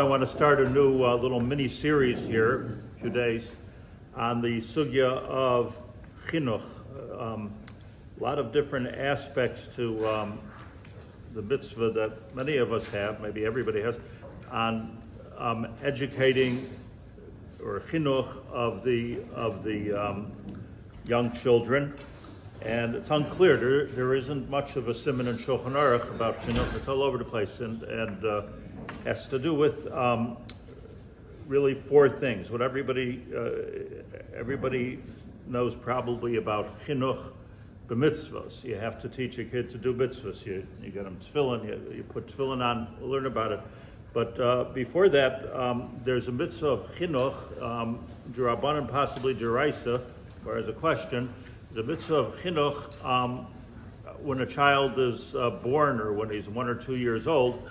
I want to start a new little mini-series here, a few days, on the sugya of Chinuch. A lot of different aspects to the mitzvah that many of us have, maybe everybody has, on educating or Chinuch of the young children. And it's unclear. There isn't much of a siman in Shulchan Aruch about Chinuch. It's all over the place, and has to do with really four things. What everybody knows probably about Chinuch, the Mitzvos. You have to teach a kid to do Mitzvos. You get them tefillin, you put tefillin on, we'll learn about it. But before that, there's a mitzvah of Chinuch, D'Rabbanan, possibly D'Oraisa, or as a question. The mitzvah of Chinuch, when a child is born or when he's 1 or 2 years old,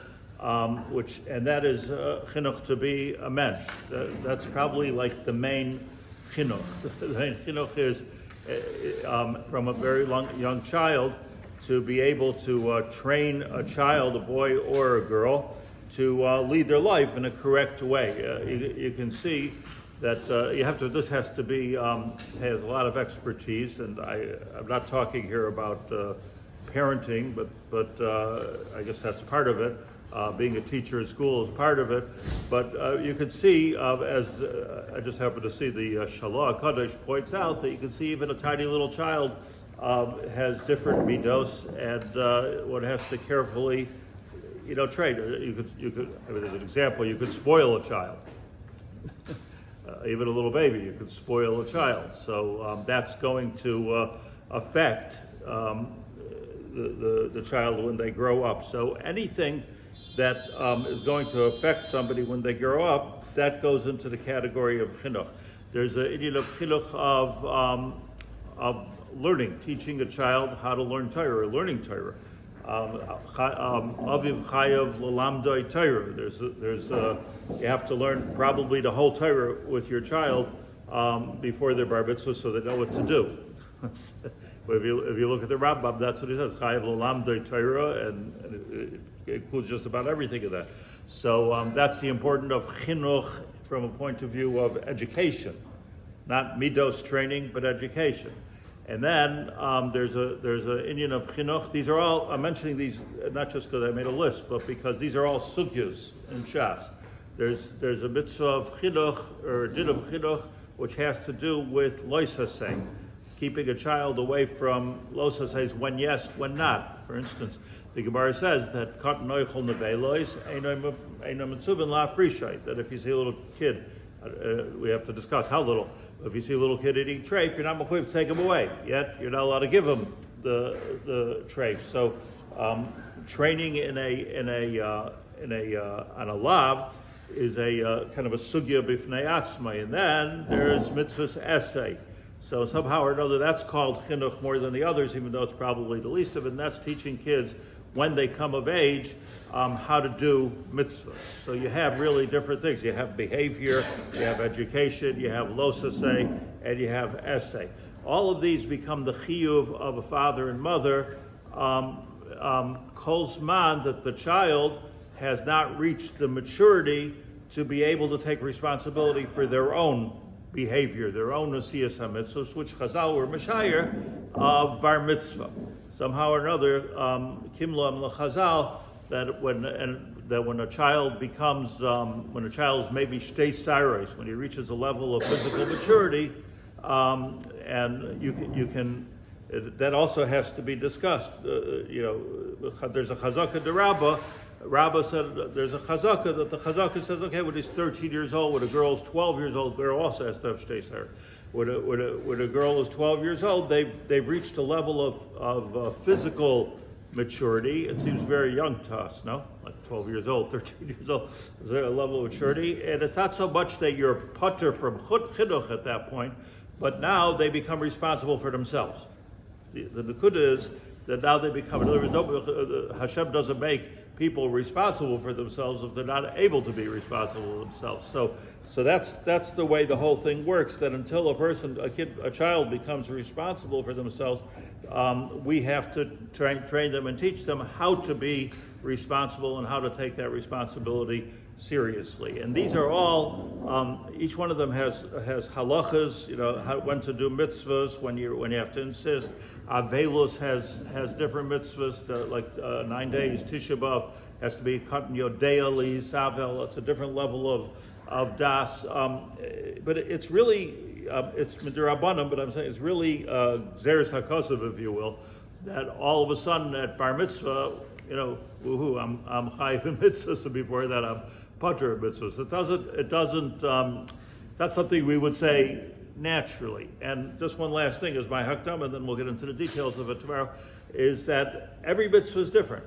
and that is Chinuch to be a mensch. That's probably like the main Chinuch. The main Chinuch is from a very young child to be able to train a child, a boy or a girl, to lead their life in a correct way. You can see that this has to be, has a lot of expertise, and I'm not talking here about parenting, but I guess that's part of it. Being a teacher at school is part of it, but you can see, as I just happened to see the Shalah Kadosh points out, that you can see even a tiny little child has different midos, and one has to carefully, train. You could, I mean, as an example, you could spoil a child. Even a little baby, you could spoil a child. So that's going to affect the child when they grow up. So anything that is going to affect somebody when they grow up, that goes into the category of chinuch. There's an idea of chinuch of learning, teaching a child how to learn Torah, or learning Torah. Aviv chayav lalamdoi Torah. You have to learn probably the whole Torah with your child before their bar mitzvah, so they know what to do. But if you look at the Rabbi, that's what he says, chayav lalamdoi Torah, and it includes just about everything of that. So that's the importance of chinuch from a point of view of education, not midos training, but education. And then there's a Indian of chinuch. These are all, I'm mentioning these not just because I made a list, but because these are all sugyas in Shas. There's a mitzvah of chinuch, or a din of chinuch, which has to do with lois hasei, keeping a child away from lois hasei, when yes, when not. For instance, the Gemara says that katan noichol nevelos einam mitzuvin la frishai, that if you see a little kid, we have to discuss how little. If you see a little kid eating treif, you're not mechuyev to take him away. Yet you're not allowed to give him the treif. So training on a lav is a kind of a sugya b'fnei atzmai, and then there's mitzvahs essay. So somehow or another, that's called chinuch more than the others, even though it's probably the least of it. And that's teaching kids when they come of age how to do mitzvahs. So you have really different things. You have behavior, you have education, you have los hasei, and you have essay. All of these become the chiyuv of a father and mother, kol zman that the child has not reached the maturity to be able to take responsibility for their own behavior, their own nasiyas hamitzvos, which Chazal were meshayir of bar mitzvah. Somehow or another, kimlam l'Chazal, that when a child becomes, when a child is maybe shtei saros, when he reaches a level of physical maturity, and you can that also has to be discussed. There's a chazaka de Rabbi said there's a chazaka that the chazaka says, okay, when he's 13 years old, when a girl is 12 years old, the girl also has to have shtei saros. When a girl is 12 years old, they've reached a level of physical maturity. It seems very young to us, no? Like 12 years old, 13 years old, is there a level of maturity? And it's not so much that you're putter from chinuch at that point, but now they become responsible for themselves. The nekuda is that now they become, in other words, Hashem doesn't make people responsible for themselves if they're not able to be responsible for themselves. So that's the way the whole thing works, that until a child becomes responsible for themselves, we have to train them and teach them how to be responsible and how to take that responsibility seriously. And these are all, each one of them has halachas, when to do mitzvos, when you have to insist. Avelos has different mitzvos, like 9 days. Tisha B'Av has to be cut in Yodea Li Savel. It's a different level of das. But it's really, it's Midrabanan, but I'm saying it's really Zeres HaKosav, if you will, that all of a sudden at Bar Mitzvah, woohoo, I'm chayiv in mitzvah, so before that I'm patur in mitzvah. It's not something we would say naturally. And just one last thing is my hakdam, and then we'll get into the details of it tomorrow, is that every mitzvah is different.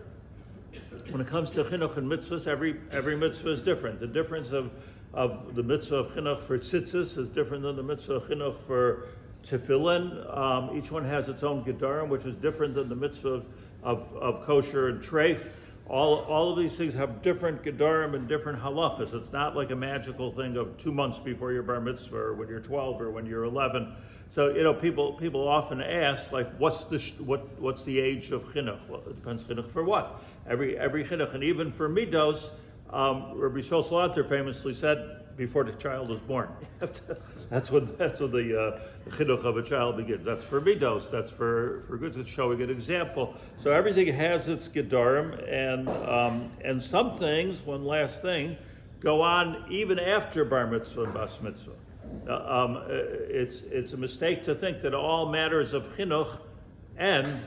When it comes to chinuch and mitzvahs, every mitzvah is different. The difference of the mitzvah of chinuch for tzitzis is different than the mitzvah of chinuch for tefillin. Each one has its own gedarim, which is different than the mitzvah of kosher and treif. All of these things have different gedarim and different halachas. It's not like a magical thing of 2 months before your bar mitzvah, or when you're 12, or when you're 11. So people often ask, like, what's the age of chinuch? Well, it depends chinuch for what. Every chinuch, and even for midos, Rabbi Shlomo famously said, before the child is born. That's when the chinuch of a child begins. That's for midos. That's for goods. It's showing an example. So everything has its gedarim, and some things, one last thing, go on even after bar mitzvah and bas mitzvah. It's a mistake to think that all matters of chinuch end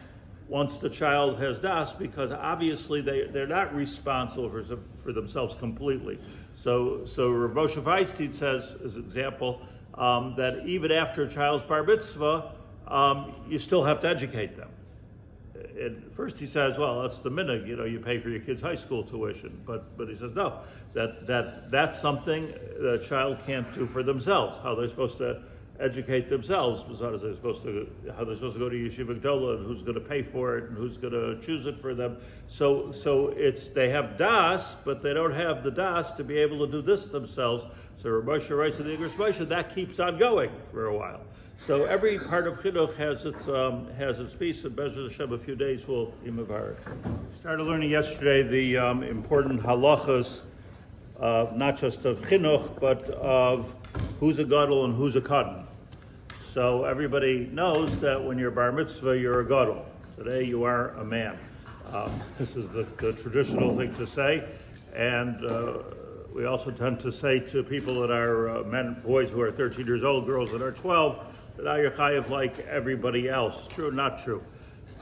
once the child has das, because obviously they're not responsible for themselves completely. So Rav Moshe Feinstein says, as an example, that even after a child's bar mitzvah, you still have to educate them. At first he says, well, that's the minhag, you pay for your kid's high school tuition. But he says, no, that's something the child can't do for themselves. How they're supposed to educate themselves, how they're supposed to go to Yeshiva Gdola, and who's going to pay for it, and who's going to choose it for them. So they have das, but they don't have the das to be able to do this themselves. So Rav Moshe writes in the English Moshe, that keeps on going for a while. So every part of chinuch has its piece, and Be'ez Hashem, a few days will be mevarer. Started learning yesterday the important halachos, not just of chinuch, but of who's a gadol and who's a katan. So everybody knows that when you're bar mitzvah, you're a gadol. Today you are a man. This is the traditional thing to say, and we also tend to say to people that are boys who are 13 years old, girls that are 12, that now you're chayiv like everybody else. True or not true?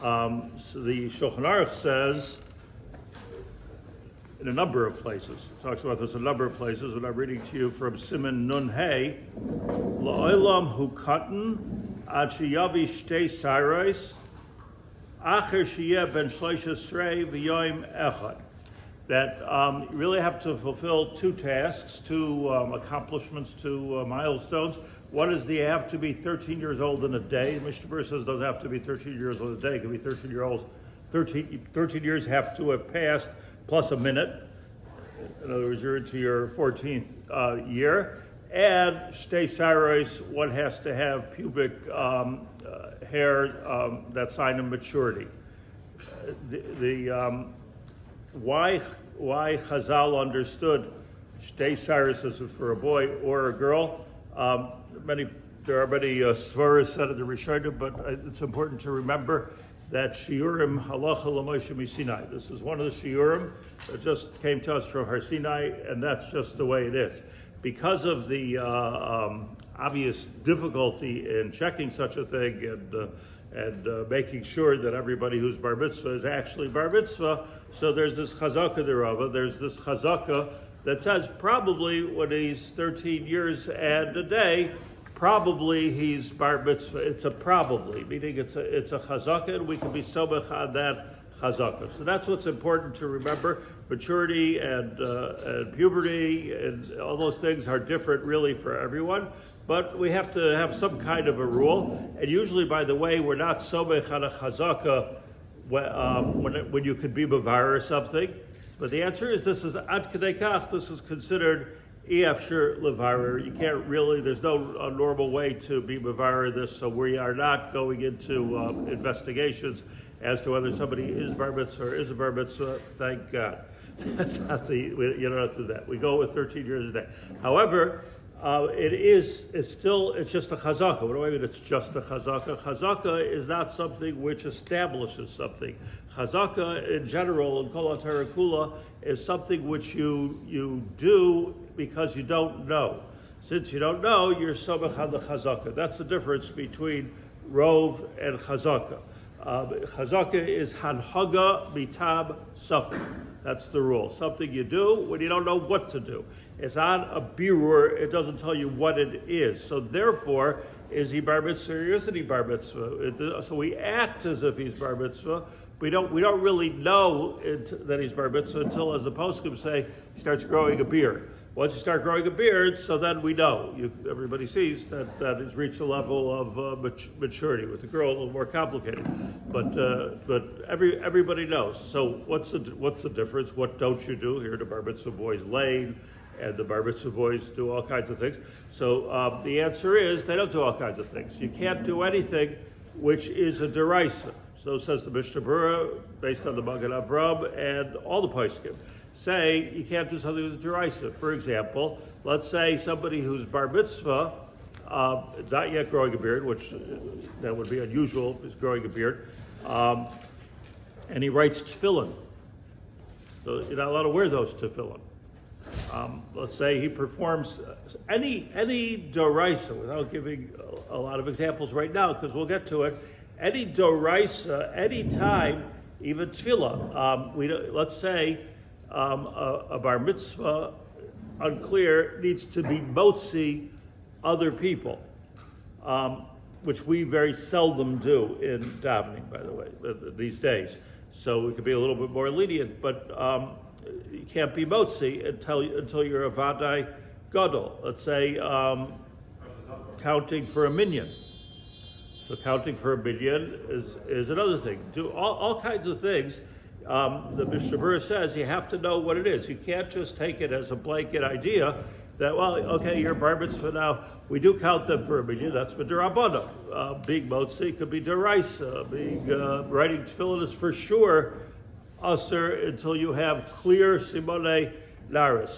So the Shulchan Aruch says, in a number of places, it talks about this in a number of places, and I'm reading to you from Siman Nun Hey, La'olam hu katan ad sheyavi shtei saros acher sheyeh ben shloisha srei v'yoim echad. That you really have to fulfill two tasks, two accomplishments, two milestones. One is you have to be 13 years old in a day. Mishnah Berurah says it doesn't have to be 13 years old in a day. It can be 13 years have to have passed plus a minute. In other words, you're into your 14th year. And shtei saros, one has to have pubic hair, that sign of maturity. Why Chazal understood shtei saros as for a boy or a girl? There are many svaras said in the Rishonim, but it's important to remember that Shiurim Halacha l'Moshe Misinai. This is one of the Shiurim that just came to us from Har Sinai, and that's just the way it is. Because of the obvious difficulty in checking such a thing and making sure that everybody who's bar mitzvah is actually bar mitzvah, so there's this chazaka derava, there's this chazaka that says probably when he's 13 years and a day, probably he's bar mitzvah. It's a probably, meaning it's a chazaka, and we can be somech on that chazaka. So that's what's important to remember. Maturity and puberty and all those things are different really for everyone, but we have to have some kind of a rule. And usually, by the way, we're not somech on a chazaka when you could be mevarer or something. But the answer is this is ad kedei kach, this is considered efshar levarer. You can't really, there's no normal way to be mevarer this, so we are not going into investigations as to whether somebody is bar mitzvah or is a bar mitzvah, thank God. That's not you don't have to do that. We go with 13 years a day. However, it's just a chazaka. What do I mean it's just a chazaka? Chazaka is not something which establishes something. Chazaka in general, in kol ha-Torah kula, is something which you do because you don't know. Since you don't know, you're somech on the chazaka. That's the difference between rov and chazaka. Chazaka is hanhaga mitab safek. That's the rule. Something you do when you don't know what to do. It's on a birur. It doesn't tell you what it is. So therefore, is he bar mitzvah or isn't he bar mitzvah? So we act as if he's bar mitzvah. We don't really know that he's bar mitzvah until, as the poskim say, he starts growing a beard. Once you start growing a beard, so then we know. Everybody sees that he's reached a level of maturity. With the girl, a little more complicated, but everybody knows. So what's the difference? What don't you do? Here the bar mitzvah boys lane, and the bar mitzvah boys do all kinds of things. So the answer is they don't do all kinds of things. You can't do anything which is a deraisa. So says the Mishnah Berurah, based on the Magen Avram and all the poskim. Say you can't do something with a deraisa. For example, let's say somebody who's bar mitzvah is not yet growing a beard, which that would be unusual if he's growing a beard, and he writes tefillin. So you're not allowed to wear those tefillin. Let's say he performs any deraisa, without giving a lot of examples right now, because we'll get to it. Any deraisa, any time, even tefillah. Let's say a bar mitzvah, unclear, needs to be motzi other people, which we very seldom do in davening, by the way, these days. So we could be a little bit more lenient, but you can't be motzi until you're a vadai gadol. Let's say counting for a minyan. So counting for a minyan is another thing. Do all kinds of things. The Mishnah Berurah says you have to know what it is. You can't just take it as a blanket idea that, well, okay, you're bar mitzvah now. We do count them for a minyan. That's b'derabbanan. Being motzi could be deraisa. Writing tefillin is for sure Assur until you have clear simonei laris.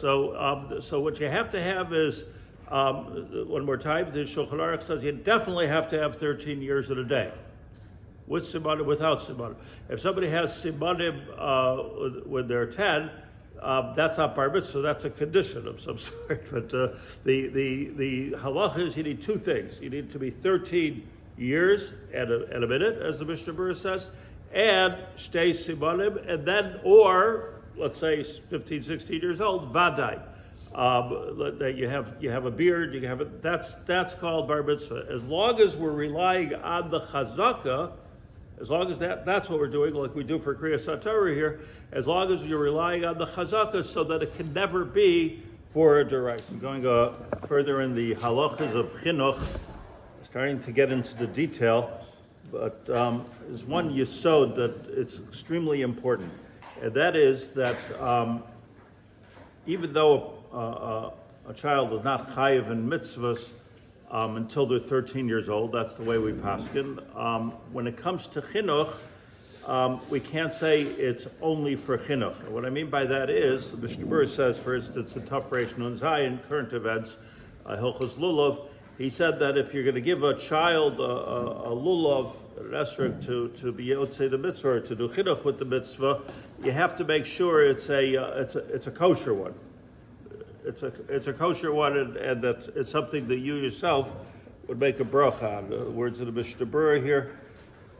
So what you have to have is, one more time, the Shulchan Aruch says you definitely have to have 13 years in a day. With simanim, without simanim. If somebody has simanim when they're 10, that's not bar mitzvah, so that's a condition of some sort. But the halacha is you need two things. You need to be 13 years and a minute, as the Mishnah Berurah says, and shtei simanim, and then, or let's say 15, 16 years old, vadai. That you have a beard, you have it. That's called bar mitzvah. As long as we're relying on the chazaka, as long as that's what we're doing, like we do for Kriyas HaTorah here, as long as you're relying on the chazaka, so that it can never be for a deraisa. Going further in the halachos of Chinuch, starting to get into the detail, but there's one yesod that it's extremely important, and that is that even though a child is not chayiv in mitzvos until they're 13 years old, that's the way we paskin. When it comes to chinuch, we can't say it's only for chinuch. And what I mean by that is, the Mishnah Berurah says, for instance, in Taf Reish Nun Zayin, current events, Hilchos Lulav, he said that if you're going to give a child a lulav, an esrog, to be yotzei the mitzvah, or to do chinuch with the mitzvah, you have to make sure it's a kosher one. It's a kosher one, and that it's something that you yourself would make a bracha on. The words of the Mishnah Berurah here: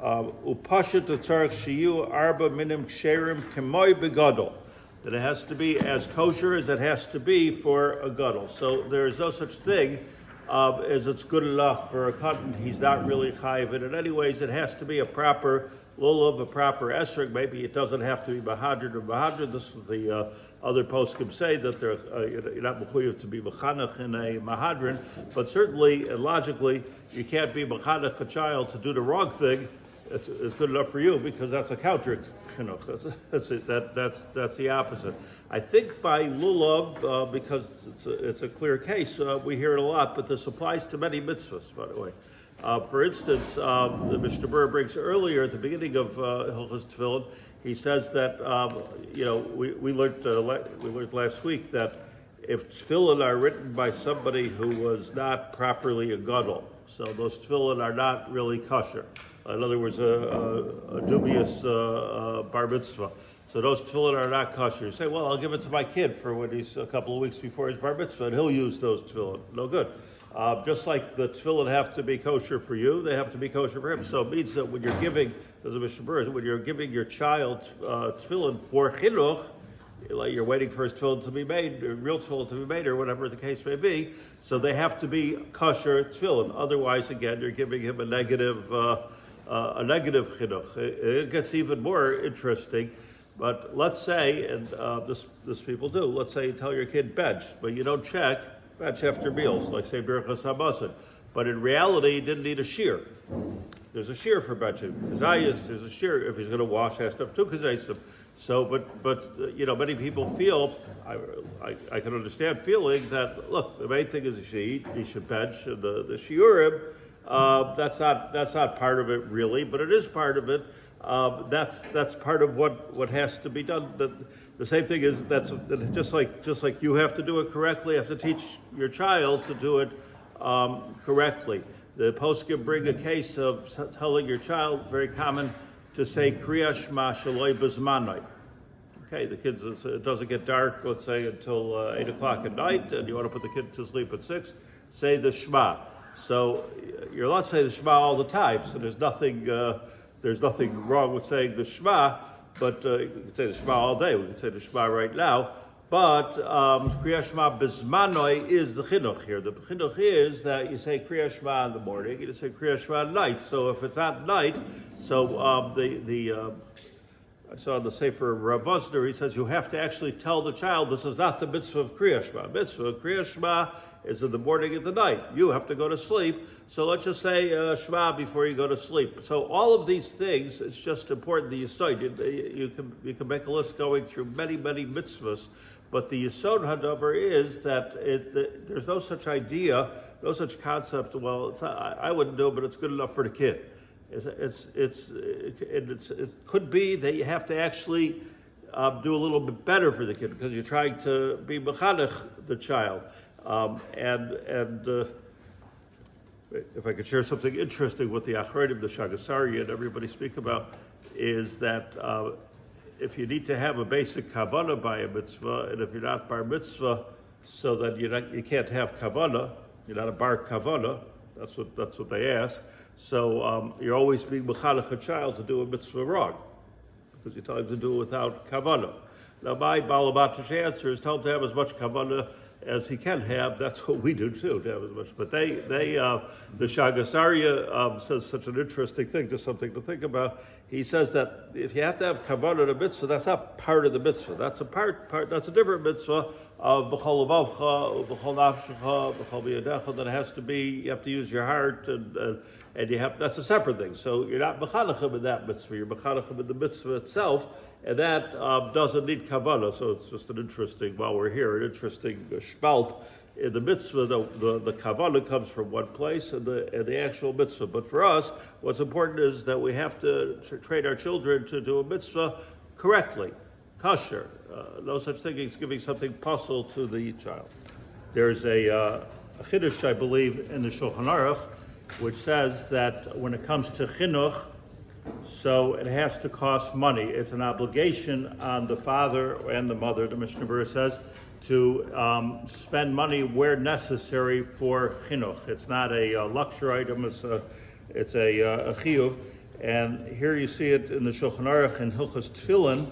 "Upashet tzarich shiyu arba minim ksherim k'moy begadol." That it has to be as kosher as it has to be for a gadol. So there is no such thing as it's good enough for a cotton. He's not really chayiv in it. Anyways, it has to be a proper lulav, a proper esrog. Maybe it doesn't have to be mahadrin or mahadrin. This is the other poskim say that you're not mechuyev to be mechanach in a mahadrin, but certainly and logically you can't be mechanach a child to do the wrong thing. It's good enough for you because that's a counter chinuch. That's the opposite. I think by lulav, because it's a clear case, we hear it a lot, but this applies to many mitzvahs, by the way. For instance, the Mishnah Berurah brings earlier at the beginning of Hilchos Tefillin, he says that we learned last week that if tefillin are written by somebody who was not properly a gadol, so those tefillin are not really kosher. In other words, a dubious bar mitzvah. So those tefillin are not kosher. You say, well, I'll give it to my kid for when he's a couple of weeks before his bar mitzvah, and he'll use those tefillin. No good. Just like the tefillin have to be kosher for you, they have to be kosher for him. So it means that when you're giving, as a Mishnah, when you're giving your child tefillin for chinuch, like you're waiting for his tefillin to be made, or real tefillin to be made, or whatever the case may be. So they have to be kosher tefillin. Otherwise, again, you're giving him a negative chinuch. It gets even more interesting. But let's say, and this people do, let's say you tell your kid bench, but you don't bench after meals, like say Birchas Hamazon. But in reality, you didn't need a shiur. There's a shiur for benching. Kazayas, there's a shiur. If he's going to wash, has to have 2 kazayas. So, but many people feel, I can understand feeling that, look, the main thing is he should eat, he should bench, and the shiurim, that's not part of it really, but it is part of it. That's part of what has to be done. The same thing is that's just like you have to do it correctly. You have to teach your child to do it correctly. The poskim bring a case of telling your child, very common, to say Kriya Shema Shaloi B'Zmanai. Okay, the kids, it doesn't get dark, let's say, until 8 o'clock at night, and you want to put the kid to sleep at 6. Say the Shema. So you're allowed to say the Shema all the time. So there's nothing wrong with saying the Shema, but you can say the Shema all day. We can say the Shema right now. But Kriya Shema B'Zmanoi is the chinuch here. The chinuch is that you say Kriya Shema in the morning, you say Kriya Shema at night. So if it's at night, so I saw in the Sefer Rav Vosner, he says you have to actually tell the child this is not the mitzvah of Kriya Shema. Mitzvah of Kriya Shema is in the morning and the night. You have to go to sleep. So let's just say Shema before you go to sleep. So all of these things, it's just important that you cite. You can make a list going through many mitzvahs, but the Yesod Hadavar is that there's no such idea, no such concept. Well, I wouldn't do it, but it's good enough for the kid. It could be that you have to actually do a little bit better for the kid because you're trying to be mechanech the child. If I could share something interesting with the Achronim, the Shagasari, and everybody speak about, is that if you need to have a basic kavanah by a mitzvah, and if you're not bar mitzvah, so that you can't have kavanah, you're not a bar kavanah. That's what they ask. So you're always being mechanech a child to do a mitzvah wrong, because you tell him to do it without kavanah. Now my Balabatish answer is tell him to have as much kavanah as he can have. That's what we do too, to have as much. But the Shagasaria says such an interesting thing, just something to think about. He says that if you have to have kavanah in a mitzvah, that's not part of the mitzvah. That's a part. That's a different mitzvah of b'chol levavcha, b'chol nafshecha, b'chol biyadecha. That has to be. You have to use your heart, and you have. That's a separate thing. So you're not mechanachim in that mitzvah. You're mechanachim in the mitzvah itself. And that doesn't need kavanah, so it's just an interesting, while we're here, an interesting spalt. In the mitzvah, the kavanah comes from one place, and the actual mitzvah. But for us, what's important is that we have to train our children to do a mitzvah correctly, kosher. No such thing as giving something puzzle to the child. There's a chiddush, I believe, in the Shulchan Aruch, which says that when it comes to chinuch, so it has to cost money. It's an obligation on the father and the mother, the Mishnah Berurah says, to spend money where necessary for chinuch. It's not a luxury item, it's a chiyuv. And here you see it in the Shulchan Aruch in Hilchos Tefillin,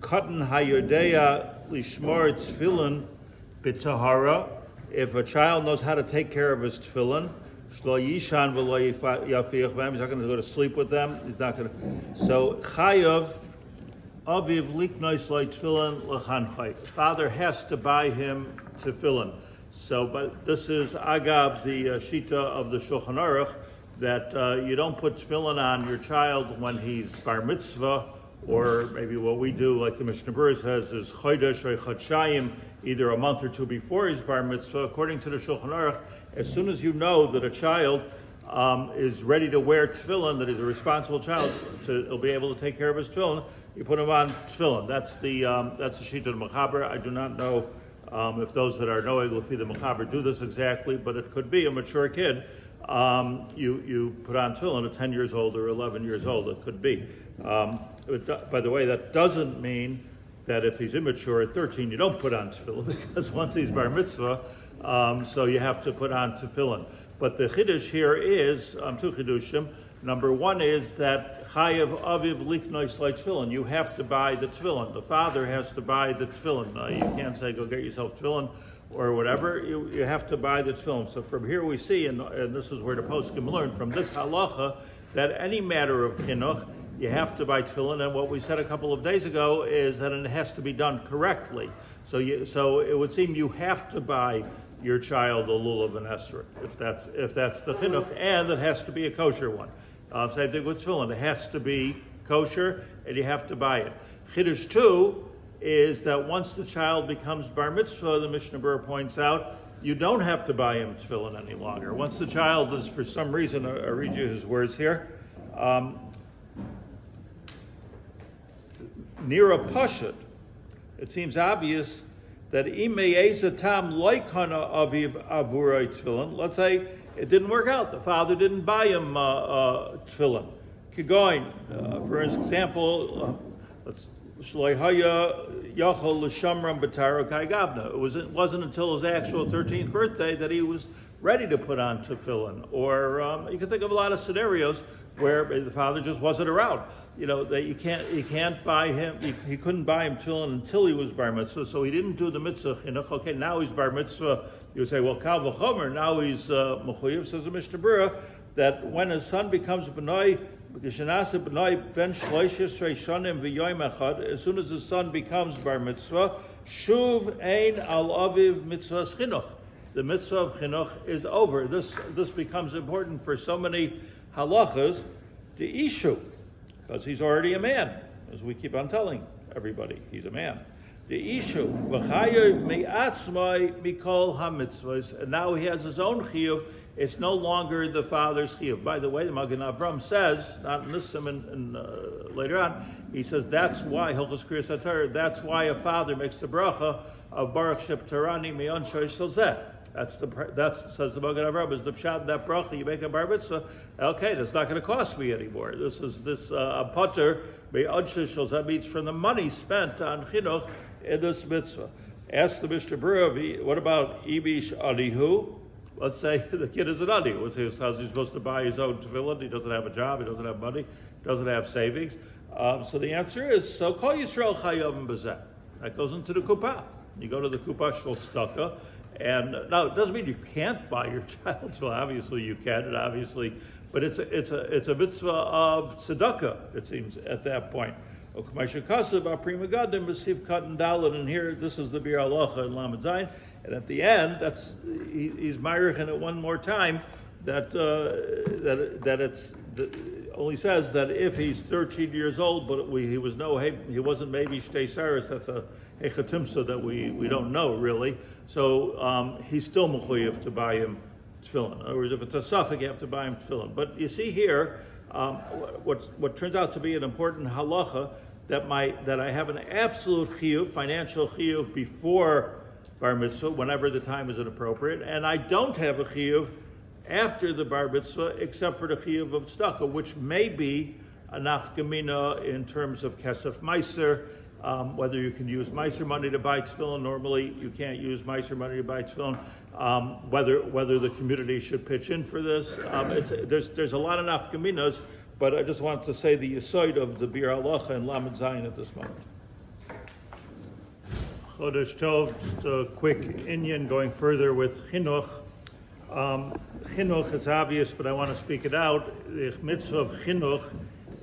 Katan hayodeya lishmor tefillin b'tahara. If a child knows how to take care of his tefillin, he's not going to go to sleep with them. He's not going to. So chayav aviv liknois lo tefillin lechanchai. Father has to buy him tefillin. So, but this is agav the shita of the Shulchan Aruch that you don't put tefillin on your child when he's bar mitzvah, or maybe what we do, like the Mishnah Berurah says, is chodesh or chodshayim, either a month or two before his bar mitzvah. According to the Shulchan Aruch, as soon as you know that a child is ready to wear tefillin, that he's a responsible child, he'll be able to take care of his tefillin, you put him on tefillin. That's the sheet of the Haber. I do not know if those that are knowing Lefi the Haber do this exactly, but it could be a mature kid. You put on tefillin at 10 years old or 11 years old. It could be. By the way, that doesn't mean that if he's immature at 13, you don't put on tefillin, because once he's bar mitzvah, so you have to put on tefillin. But the chiddush here is two chiddushim. Number one is that chayav aviv liknois like tefillin. You have to buy the tefillin. The father has to buy the tefillin. You can't say go get yourself tefillin or whatever. You have to buy the tefillin. So from here we see, and this is where the poskim learn from this halacha, that any matter of chinuch, you have to buy tefillin, and what we said a couple of days ago is that it has to be done correctly. So it would seem you have to buy your child a lulav and Assur, if that's the chinuch, and it has to be a kosher one. Same thing with tefillin; it has to be kosher, and you have to buy it. Chiddush 2 is that once the child becomes bar mitzvah, the Mishnah Berurah points out, you don't have to buy him tefillin any longer. Once the child is, for some reason, I'll read you his words here. Nira Pashut, it seems obvious that tam loikana aviv avuray tefillin. Let's say it didn't work out. The father didn't buy him tefillin. Kigoin, for example, shloihaya yachol l'shamram b'taro kai gavna. It wasn't until his actual 13th birthday that he was ready to put on tefillin. Or you can think of a lot of scenarios where the father just wasn't around. That you can't buy him. He couldn't buy him tefillin until he was bar mitzvah. So he didn't do the mitzvah chinuch. Okay, now he's bar mitzvah. You would say, well, kal v'chomer. Now he's mechuyev. Says the Mishnah Berurah that when his son becomes benoi, as soon as his son becomes bar mitzvah, shuv ein al aviv mitzvah chinuch. The mitzvah of chinuch is over. This becomes important for so many halachas to issue, because he's already a man, as we keep on telling everybody, he's a man. The issue, v'chayev me'atzmai mikol hamitzvos, and now he has his own chiyuv. It's no longer the father's chiyuv. By the way, the Magen Avram says, not in this simon, later on, he says that's why Hilchos Kriyas HaTorah, that's why a father makes the bracha of Baruch Sheptarani Me'on Shosh Shalzeh. That's says the Magen Avram, is the pshat that bracha you make a bar mitzvah. Okay, that's not going to cost me anymore. This potter Me'on Shosh Shalzeh, that means from the money spent on chinuch in this mitzvah. Ask the Mishnah Berurah, what about Ibish Adihu? Let's say the kid is an adi. How's he supposed to buy his own tefillin? He doesn't have a job. He doesn't have money. He doesn't have savings. So the answer is, so Kol Yisrael Chayavim B'zeh. That goes into the kuppah. You go to the kuppah shel tzedakah, and now it doesn't mean you can't buy your child. So obviously you can, and obviously, but it's a mitzvah of tzedakah. It seems at that point. And here, this is the Bir Halacha in Lamed Zayin. And at the end, he's ma'ariching it one more time that only says that if he's 13 years old, but he wasn't maybe shtei saris. That's a hechatimsa that we don't know really. So he's still mechuyev to buy him tefillin. In other words, if it's a suffix, you have to buy him tefillin. But you see here, what turns out to be an important halacha that I have an absolute chiyuv, financial chiyuv before bar mitzvah, whenever the time is inappropriate, and I don't have a chiyuv after the bar mitzvah, except for the chiyuv of tzedakah, which may be a nafkamina in terms of kesef meiser, whether you can use meiser money to buy tefillin. Normally, you can't use meiser money to buy tefillin. Whether the community should pitch in for this, there's a lot of nafkaminas, but I just wanted to say the yesod of the Bir Halacha and Lamed Zayin at this moment. Chodesh Tov, just a quick inyan going further with chinuch. Chinuch is obvious, but I want to speak it out. The mitzvah of chinuch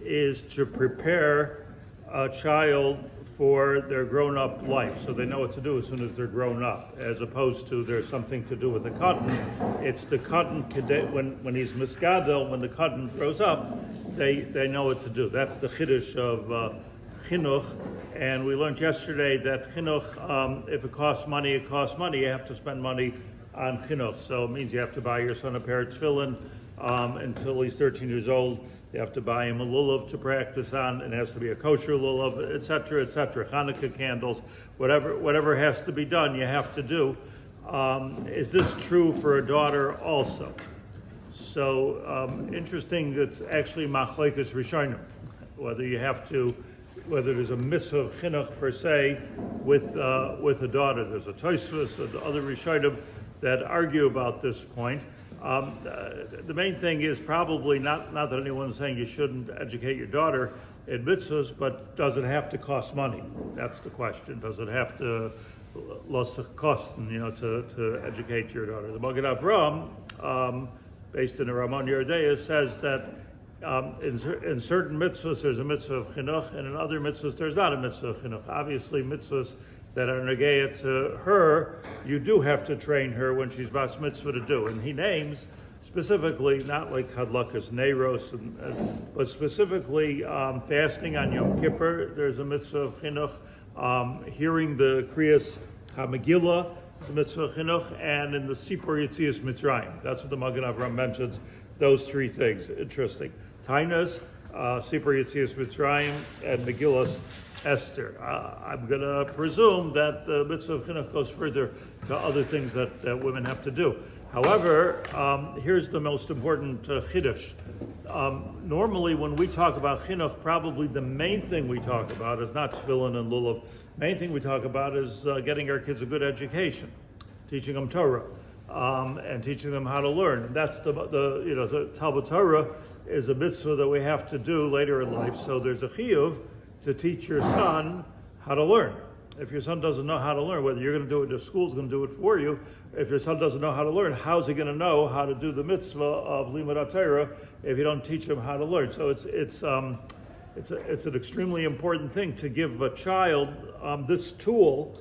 is to prepare a child for their grown-up life, so they know what to do as soon as they're grown up, as opposed to there's something to do with the cotton. It's the cotton, when he's misgadol, when the cotton grows up, they know what to do. That's the chiddush of chinuch, and we learned yesterday that chinuch, if it costs money, it costs money. You have to spend money on chinuch, so it means you have to buy your son a pair of tefillin until he's 13 years old. You have to buy him a lulav to practice on. It has to be a kosher lulav, etc., etc. Hanukkah candles, whatever has to be done, you have to do. Is this true for a daughter also? So interesting. It's actually machlekes rishonim whether there's a mitzvah of chinuch per se with a daughter. There's a Tosfos and other rishonim that argue about this point. The main thing is probably not that anyone's saying you shouldn't educate your daughter in mitzvahs, but does it have to cost money? That's the question. Does it have to cost, to educate your daughter? The Magen Avraham, based in the Ramon Yeridea, says that in certain mitzvahs there's a mitzvah of chinuch, and in other mitzvahs there's not a mitzvah of chinuch. Obviously, mitzvahs that are negeya to her, you do have to train her when she's bas mitzvah to do. And he names specifically, not like hadlakas neiros, but specifically fasting on Yom Kippur. There's a mitzvah of chinuch. Hearing the kriyas HaMegillah is a mitzvah of chinuch, and in the Sipur Yetzias Mitzrayim. That's what the Magen Avraham mentions. Those three things. Interesting. Tainas, Sipur Yetzias Mitzrayim, and Megillas Esther. I'm going to presume that the mitzvah of chinuch goes further to other things that women have to do. However, here's the most important chiddush. Normally, when we talk about chinuch, probably the main thing we talk about is not tefillin and lulav. Main thing we talk about is getting our kids a good education, teaching them Torah, and teaching them how to learn. And that's the Talmud Torah is a mitzvah that we have to do later in life. So there's a chiyuv to teach your son how to learn. If your son doesn't know how to learn, whether you're going to do it or the school's going to do it for you, if your son doesn't know how to learn, how's he going to know how to do the mitzvah of limud Torah if you don't teach him how to learn? So it's an extremely important thing to give a child this tool,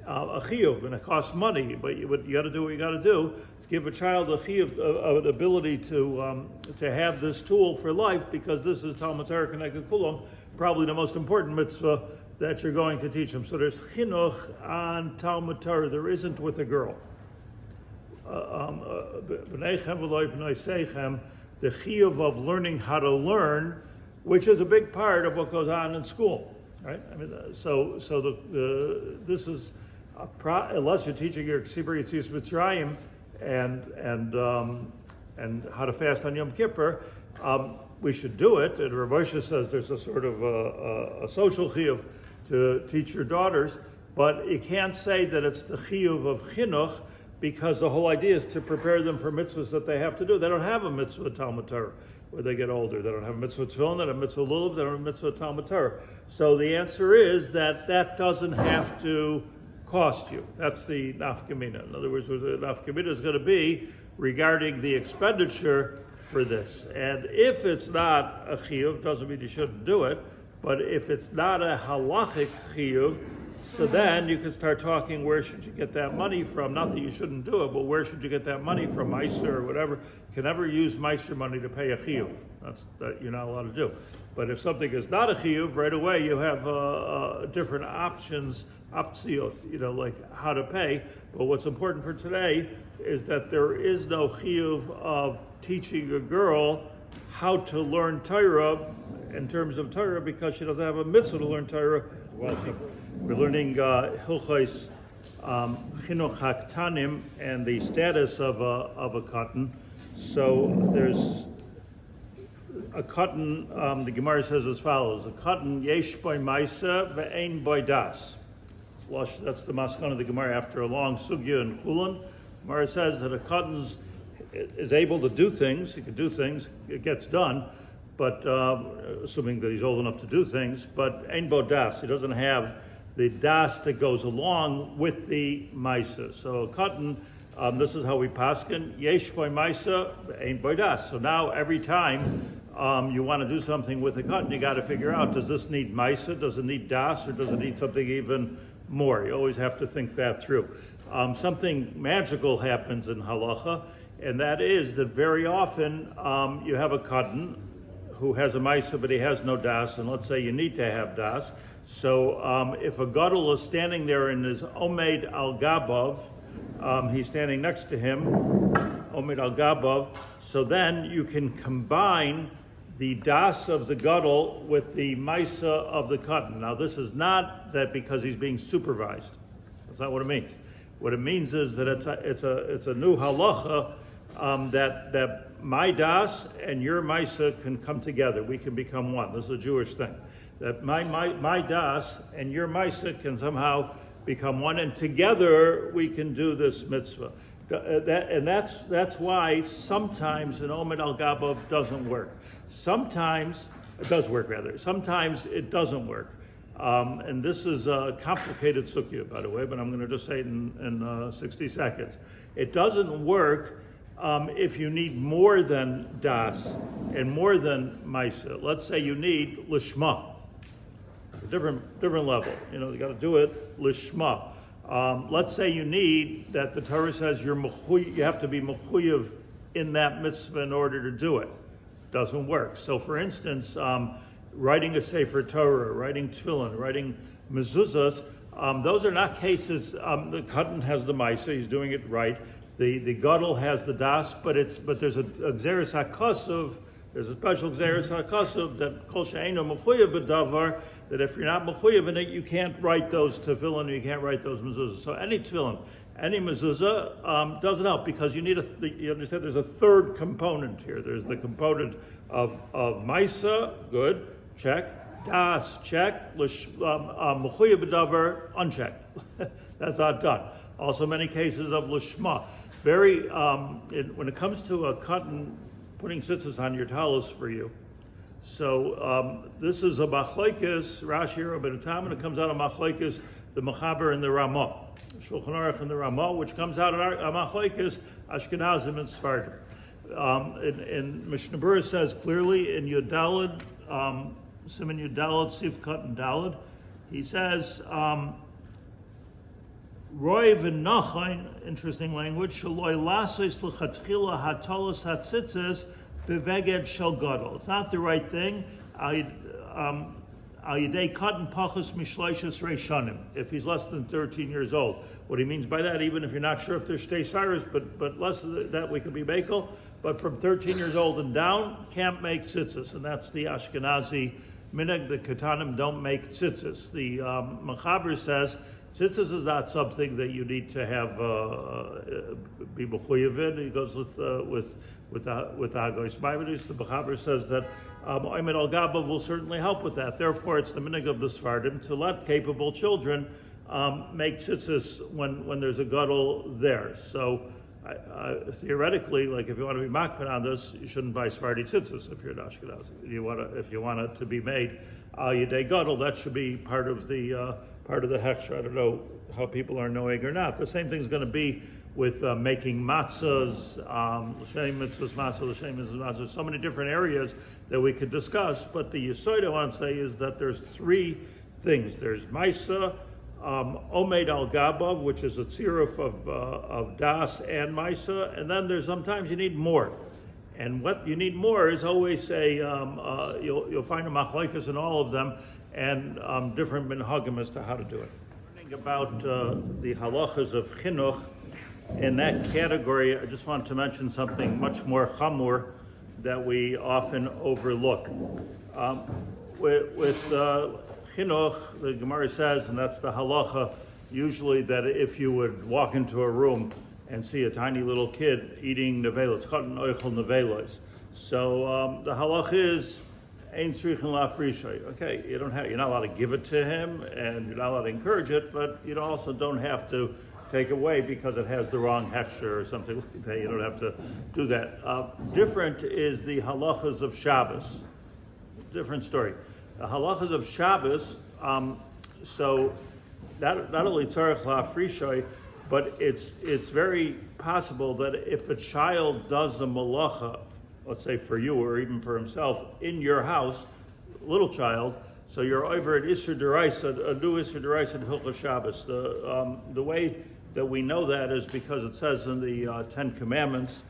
a chiyuv, and it costs money, but you got to do what you got to do to give a child a chiyuv, an ability to have this tool for life, because this is Talmud Torah K'neged Kulam, probably the most important mitzvah that you're going to teach them. So there's chinuch on Talmud Torah. There isn't with a girl. B'neichem v'lo b'nei seichem, the chiyuv of learning how to learn, which is a big part of what goes on in school, right? I mean, this is unless you're teaching your Sipur Yetzias Mitzrayim and how to fast on Yom Kippur. We should do it, and Rabbi says there's a sort of a social chiyuv to teach your daughters, but you can't say that it's the chiyuv of chinuch, because the whole idea is to prepare them for mitzvahs that they have to do. They don't have a mitzvah Talmud Torah when they get older. They don't have a mitzvah tefillin, they don't have a mitzvah lulav, they don't have a mitzvah Talmud Torah. So the answer is that doesn't have to cost you. That's the nafkamina. In other words, what the nafkamina is going to be regarding the expenditure for this. And if it's not a chiyuv, doesn't mean you shouldn't do it, but if it's not a halachic chiyuv, so then you can start talking, where should you get that money from? Not that you shouldn't do it, but where should you get that money from, Meiser or whatever? You can never use Meiser money to pay a chiyuv. That you're not allowed to do. But if something is not a chiyuv, right away you have different options, optziot, like how to pay. But what's important for today is that there is no chiyuv of teaching a girl how to learn Torah in terms of Torah, because she doesn't have a mitzvah to learn Torah. We're learning Hilchos Chinuch HaKtanim and the status of a katan. So there's a katan. The Gemara says as follows: a katan yesh boy ma'isa ve'ein boy das. That's the maskon of the Gemara after a long sugya and chulin. Gemara says that a katan is able to do things. He can do things. It gets done, but assuming that he's old enough to do things. But ein bo das. He doesn't have the das that goes along with the ma'isa. So a katan. This is how we paskin. Yesh boy ma'isa ein boy das. So now every time you want to do something with a katan, you got to figure out: does this need ma'isa? Does it need das? Or does it need something even more? You always have to think that through. Something magical happens in halacha, and that is that very often you have a katan who has a ma'isa, but he has no das, and let's say you need to have das. So if a gadol is standing there and is omed al gabav, he's standing next to him, omed al gabav, so then you can combine the das of the gadol with the maisa of the katan. Now, this is not that because he's being supervised. That's not what it means. What it means is that it's a new halacha that my das and your maisa can come together. We can become one. This is a Jewish thing. That my das and your maisa can somehow become one, and together we can do this mitzvah. That's why sometimes an omed al gabav doesn't work. Sometimes it does work, rather. Sometimes it doesn't work. And this is a complicated sugya, by the way, but I'm going to just say it in 60 seconds. It doesn't work if you need more than das and more than maisa. Let's say you need lishma, a different level. You got to do it lishma. Let's say you need that the Torah says you have to be mechuyev in that mitzvah in order to do it. Doesn't work. So, for instance, writing a sefer Torah, writing tefillin, writing mezuzahs, those are not cases. The katan has the maisa; he's doing it right. The gadol has the das, but there's a gzeres hakasuv. There's a special gzeres hakasuv that kol she'eino mechuyev b'davar, that if you're not mechuyev in it, you can't write those tefillin, you can't write those mezuzahs. So any tefillin, any mezuzah doesn't help, because you understand there's a third component here. There's the component of maisa, good, check. Das, check. Mechuyev b'davar, unchecked. That's not done. Also many cases of lishma. When it comes to a katan putting tzitzis on your talis for you. So this is a machlekes, Rashi or Rabbi Tam, and it comes out of machlekes, the Haber and the Ramah, Shulchan Aruch and the Ramah, which comes out of machlekes, Ashkenazim and Sephardim. And Mishnah Berurah says clearly in Yudalad, Siman Yudalad, Sif Katan Dalad, he says, Roy v'nachain, interesting language, shaloi lasos l'chatchila hatalos hatzitzes beveged shel gadol. It's not the right thing. Al yidei katan pachos mishloishes reishanim. If he's less than 13 years old. What he means by that, even if you're not sure if there's shtei cyrus, but less than that we could be mekel. But from 13 years old and down, can't make tzitzis, and that's the Ashkenazi minhag. The katanim don't make tzitzis. The Mechaber says tzitzis is not something that you need to have be mechuyev in. He goes with the Hagoyis Maimonides. The Mechaber says that omed al gabav will certainly help with that. Therefore, it's the minhag of the Sephardim to let capable children make tzitzis when there's a gadol there. So theoretically, like if you want to be makpid on this, you shouldn't buy Sephardi tzitzis if you're an Ashkenazi. If you want it to be made al yidei gadol, that should be part of the hechsher. I don't know how people are knowing or not. The same thing's going to be with making matzahs, l'shem mitzvos matzah, l'shem mitzvos matzah. So many different areas that we could discuss. But the yesod I want to say is that there's three things. There's maisa, omed al gabav, which is a tziruf of das and maisa, and then there's sometimes you need more. And what you need more is always you'll find a machlekes in all of them, and different minhagim as to how to do it. Learning about the halachas of chinuch, in that category, I just want to mention something much more chamur that we often overlook. With chinuch, the Gemara says, and that's the halacha, usually that if you would walk into a room and see a tiny little kid eating nevelos, chatan oichel nevelos. So the halacha is ein tzrichin lafrishay. Okay, you're not allowed to give it to him, and you're not allowed to encourage it, but you also don't have to take away because it has the wrong hechsher or something like that. You don't have to do that. Different is the halachas of Shabbos. Different story. The halachas of Shabbos, so not only tzarech la'afrishay, but it's very possible that if a child does a malacha, let's say for you or even for himself, in your house, little child, so you're over at Assur deraisa, a new Assur deraisa in Hilchos Shabbos. The way that we know that is because it says in the Ten Commandments,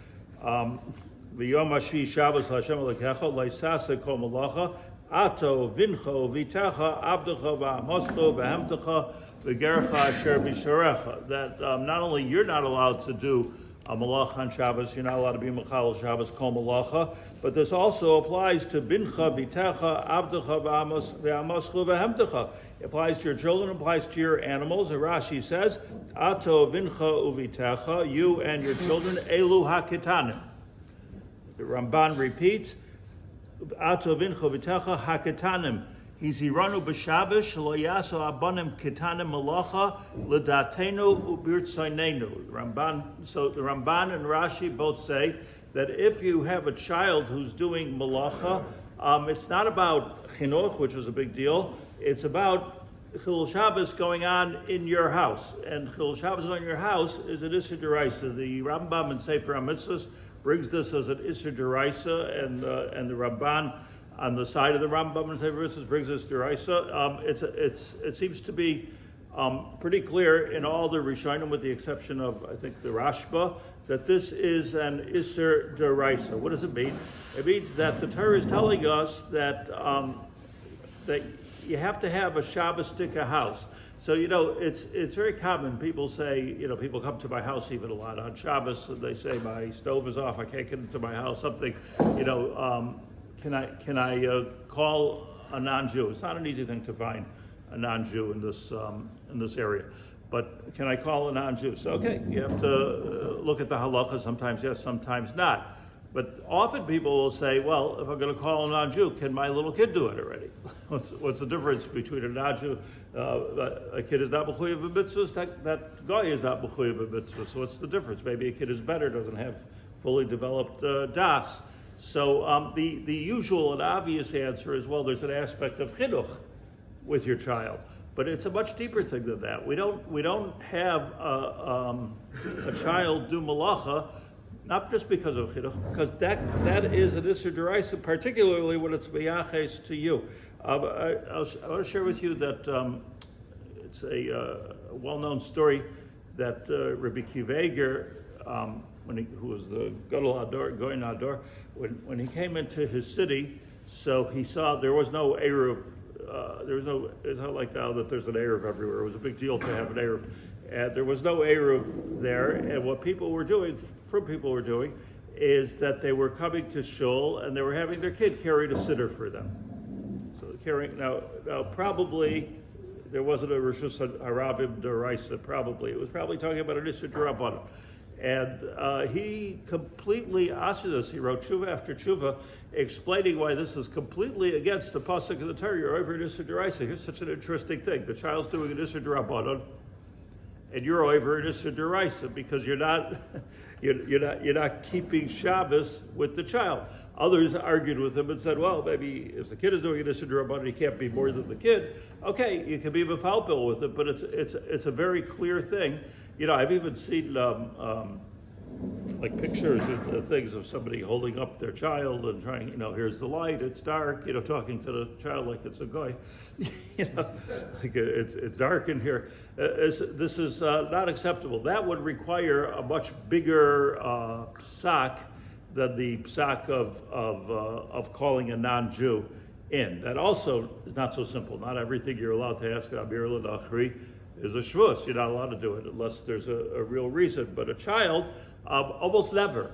V'yom hashi Shabbos Hashem Elokecha le'sasa kol malacha ato vincho v'itecha avdecha v'amoscho v'hemtecha v'gercha asher b'sharecha. That not only you're not allowed to do a malacha on Shabbos. You're not allowed to be mechal Shabbos kol malacha. But this also applies to bincha, bitecha, avdecha, ve'amaschu, vehemtecha. It applies to your children, it applies to your animals. And Rashi says, ato vincha uvitecha, you and your children, elu haketanim. The Ramban repeats, ato vincha uvitecha haketanim. Hiziranu b'Shabbos lo yaso abanim ketanim malacha l'datenu ubirtzaynenu. So the Ramban and Rashi both say that if you have a child who's doing malacha, it's not about chinuch, which is a big deal. It's about Chil Shabbos going on in your house. And Chil Shabbos going in your house is an Assur Deraisa. The Rambam in Sefer Mitzvos brings this as an Assur Deraisa, and the Ramban on the side of the Rambam in Sefer Mitzvos brings this Deraisa. It seems to be pretty clear in all the Rishonim, with the exception of, I think, the Rashba, that this is an Assur Deraisa. What does it mean? It means that the Torah is telling us that that you have to have a Shabbos-tika house. So, it's very common. People say, people come to my house even a lot on Shabbos, and they say, my stove is off, I can't get into my house, something, can I call a non-Jew? It's not an easy thing to find a non-Jew in this area. But can I call a non-Jew? So, okay, you have to look at the halacha. Sometimes yes, sometimes not. But often people will say, well, if I'm going to call a non-Jew, can my little kid do it already? What's the difference between a non-Jew? A kid is not mechuyev b'mitzvos, that guy is not mechuyev b'mitzvos. So what's the difference? Maybe a kid is better, doesn't have fully developed das. So the usual and obvious answer is, well, there's an aspect of chinuch with your child. But it's a much deeper thing than that. We don't have a child do malacha, not just because of chinuch, because that is an Assur Deraisa, particularly when it's miyaches to you. I want to share with you that it's a well-known story that Rabbi Kiveger, who was the Gadol Hador, Goyin Hador, when he came into his city, so he saw there was no Eruv. It's not like now that there's an Eruv everywhere. It was a big deal to have an Eruv. And there was no Eruv there. And what people were doing, is that they were coming to shul and they were having their kid carry the siddur for them. So now probably there wasn't a Rishus Harabim Deraisa, probably. It was probably talking about an Assur D'Rabbanan. And he completely answered this. He wrote tshuva after tshuva, explaining why this is completely against the pasuk of the Torah. You're over an Assur Deraisa. Here's such an interesting thing: the child's doing an Assur D'Rabbanan, and you're over an Assur Deraisa because you're not keeping Shabbos with the child. Others argued with him and said, well, maybe if the kid is doing an Assur D'Rabbanan, he can't be more than the kid. Okay, you can be mefalpel with it, but it's a very clear thing. I've even seen like pictures and things of somebody holding up their child and trying, here's the light, it's dark, talking to the child like it's a guy, like it's dark in here. This is not acceptable. That would require a much bigger psak than the psak of calling a non-Jew in. That also is not so simple. Not everything you're allowed to ask Abir L'Nachri is a shvus. You're not allowed to do it unless there's a real reason. But a child, almost never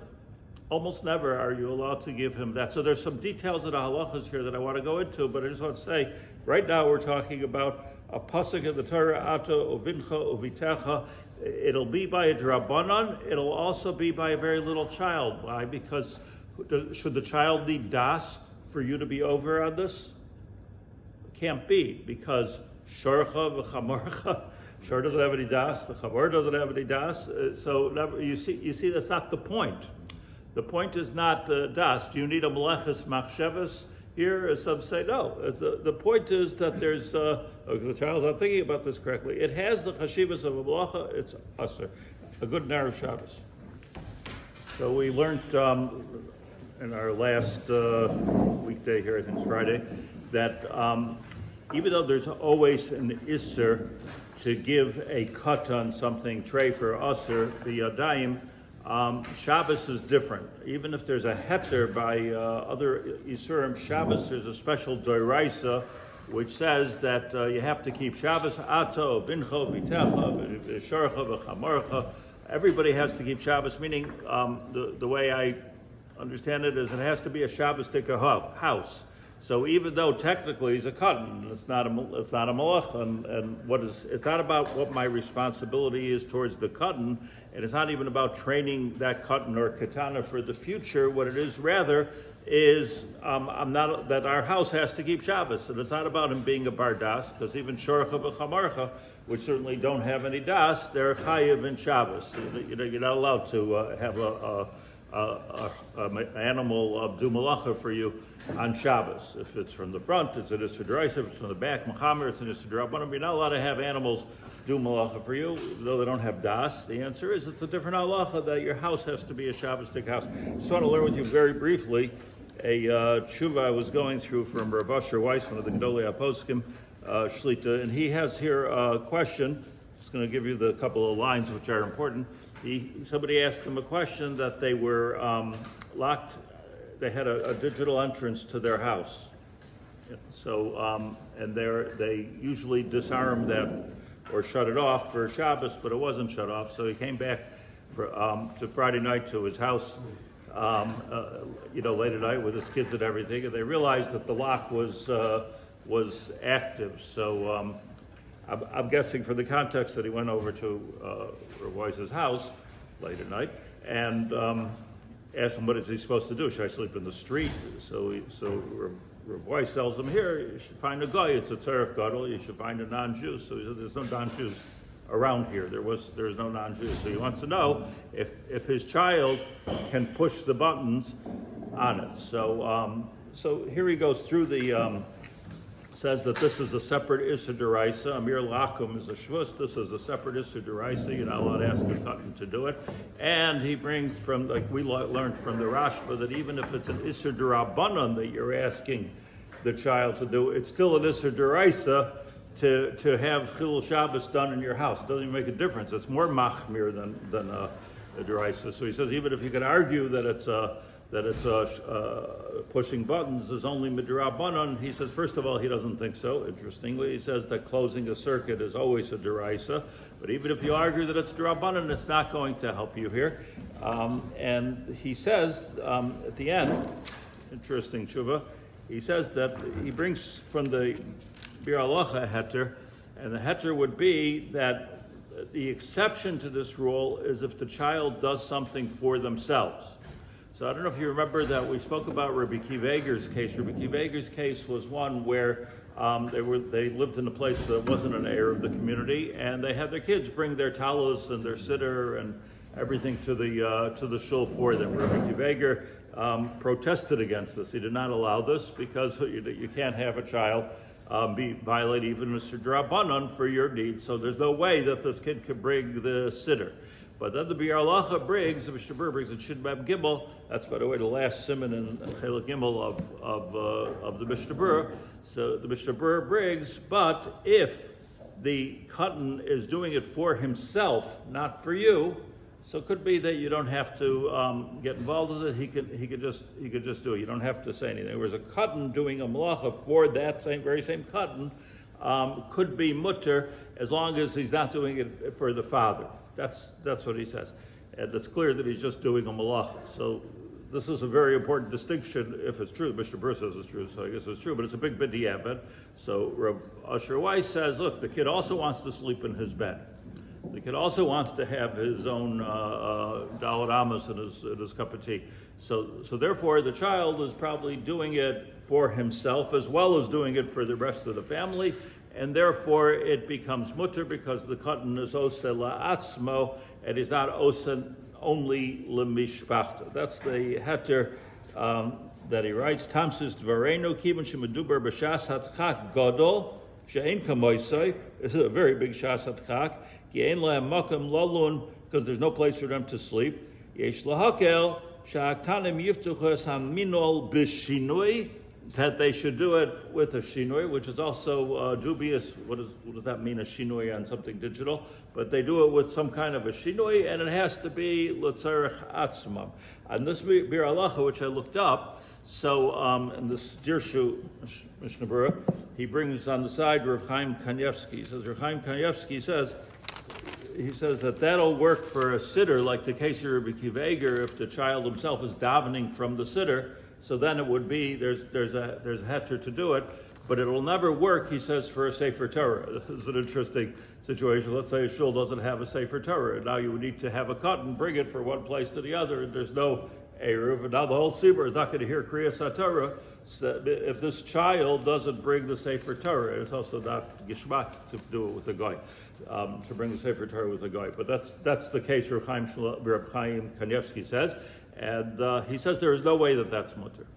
are you allowed to give him that. So there's some details of the halachos here that I want to go into, but I just want to say, right now we're talking about a pasuk in the Torah, ato uvincha uvitecha. It'll be by a drabanan. It'll also be by a very little child. Why? Because should the child need das for you to be over on this? It can't be, because shorcha v'chamorcha. Shor doesn't have any das. The Haber doesn't have any das. So you see, that's not the point. The point is not das. Do you need a meleches machshavas here? As some say, no. The point is that there's the child's not thinking about this correctly. It has the chashivas of a melacha. It's Assur. A good narrow Shabbos. So we learned in our last weekday here, I think it's Friday, that even though there's always an Assur to give a cut on something, tray for Assur, the Yadayim, Shabbos is different. Even if there's a heter by other Isurim, Shabbos, there's a special doiraisa which says that you have to keep Shabbos ato, bincho, vitecha, v'sharcha, v'chamarcha, everybody has to keep Shabbos, meaning the way I understand it is it has to be a Shabbos-tic house. So even though technically he's a katan, it's not a malach, and it's not about what my responsibility is towards the katan, and it's not even about training that katan or katana for the future. What it is rather is that our house has to keep Shabbos, and it's not about him being a bar das, because even shorcha v'chamarcha, which certainly don't have any das, they're chayiv in Shabbos. So you're not allowed to have an animal do malacha for you on Shabbos. If it's from the front, it's an Assur d'oraisa. If it's from the back, Mechanchim, it's an Assur d'rabbanan. You're not allowed to have animals do malacha for you, though they don't have das. The answer is it's a different halacha that your house has to be a Shabbos-tic house. I just want to learn with you very briefly a tshuva I was going through from Rabbi Weiss, one of the Gedolei HaPoskim, Shlita, and he has here a question. I'm just going to give you the couple of lines which are important. Somebody asked him a question that they were locked. They had a digital entrance to their house. So, and they usually disarm that or shut it off for Shabbos, but it wasn't shut off. So he came back to Friday night to his house, late at night with his kids and everything, and they realized that the lock was active. So I'm guessing from the context that he went over to Royce's house late at night and asked him, what is he supposed to do? Should I sleep in the street? So Rabbi tells him, here, you should find a guy. It's a tzarech gadol. You should find a non-Jew. So he said, there's no non-Jews around here. There's no non-Jews. So he wants to know if his child can push the buttons on it. So here he goes through the says that this is a separate Assur d'oraisa. Amir Lakum is a shvus. This is a separate Assur d'oraisa. You're not allowed to ask a katan to do it. And he brings from, like we learned from the Rashba, that even if it's an Assur d'rabbanan that you're asking the child to do, it's still an Assur d'oraisa to have Chilul Shabbos done in your house. It doesn't even make a difference. It's more machmir than a d'oraisa. So he says even if you can argue that it's pushing buttons is only midrabanan. He says, first of all, he doesn't think so. Interestingly, he says that closing a circuit is always a d'oraisa. But even if you argue that it's drabanan, it's not going to help you here. And he says at the end, interesting tshuva, he says that he brings from the Bir Halacha heter, and the heter would be that the exception to this rule is if the child does something for themselves. So I don't know if you remember that we spoke about Rabbi Kiveger's case. Rabbi Kiveger's case was one where they lived in a place that wasn't an heir of the community, and they had their kids bring their talos and their siddur and everything to the shul for them. Rabbi Kiveger protested against this. He did not allow this because you can't have a child violate even a drabanan for your needs. So there's no way that this kid could bring the siddur. But then the Bir Halacha brings, the Mishnah brings in Shin-Mem Gimel. That's, by the way, the last siman in Chelik Gimel of the Mishnah. So the Mishnah brings, but if the katan is doing it for himself, not for you, so it could be that you don't have to get involved with it. He could just do it. You don't have to say anything. Whereas a katan doing a malacha for that very same katan could be mutter as long as he's not doing it for the father. That's what he says. And it's clear that he's just doing a malacha. So this is a very important distinction if it's true. Mr. Burr says it's true, so I guess it's true, but it's a big b'diavad. So Rav Assur Weiss says, look, the kid also wants to sleep in his bed. The kid also wants to have his own daled amos in his cup of tea. So therefore, the child is probably doing it for himself as well as doing it for the rest of the family. And therefore it becomes mutter because the katan is osa la'atzmo and is not osa only lemishpachta. That's the heter that he writes. Tamsis dvarenu kivan shemedubar b'shas hatchak gadol she'ein kamoisai. This is a very big shas hatchak. Ki ein lahem makam lalun, because there's no place for them to sleep. Yesh lahakel sha'aktanim yiftuchas haminol b'shinui, that they should do it with a shinui, which is also dubious. What does that mean, a shinui on something digital? But they do it with some kind of a shinui, and it has to be l'tzarech atzmam. And this Bir Halacha, which I looked up, so in this Dirshu Mishnah Berurah, he brings on the side Rav Chaim Kanievsky. He says, Rav Chaim Kanievsky says, he says that that'll work for a sitter, like the case of Rabbi Akiva Eiger, if the child himself is davening from the sitter. So then it would be there's a heter to do it, but it will never work. He says for a Sefer Torah. This is an interesting situation. Let's say a shul doesn't have a Sefer Torah, and now you would need to have a cotton, bring it from one place to the other, and there's no eruv, and now the whole tzibur is not going to hear Kriyas HaTorah. So if this child doesn't bring the Sefer Torah, it's also not gishmak to do it with a guy, to bring the Sefer Torah with a guy. But that's the case Reb Chaim Kanievsky says, and he says there is no way that that's mutter.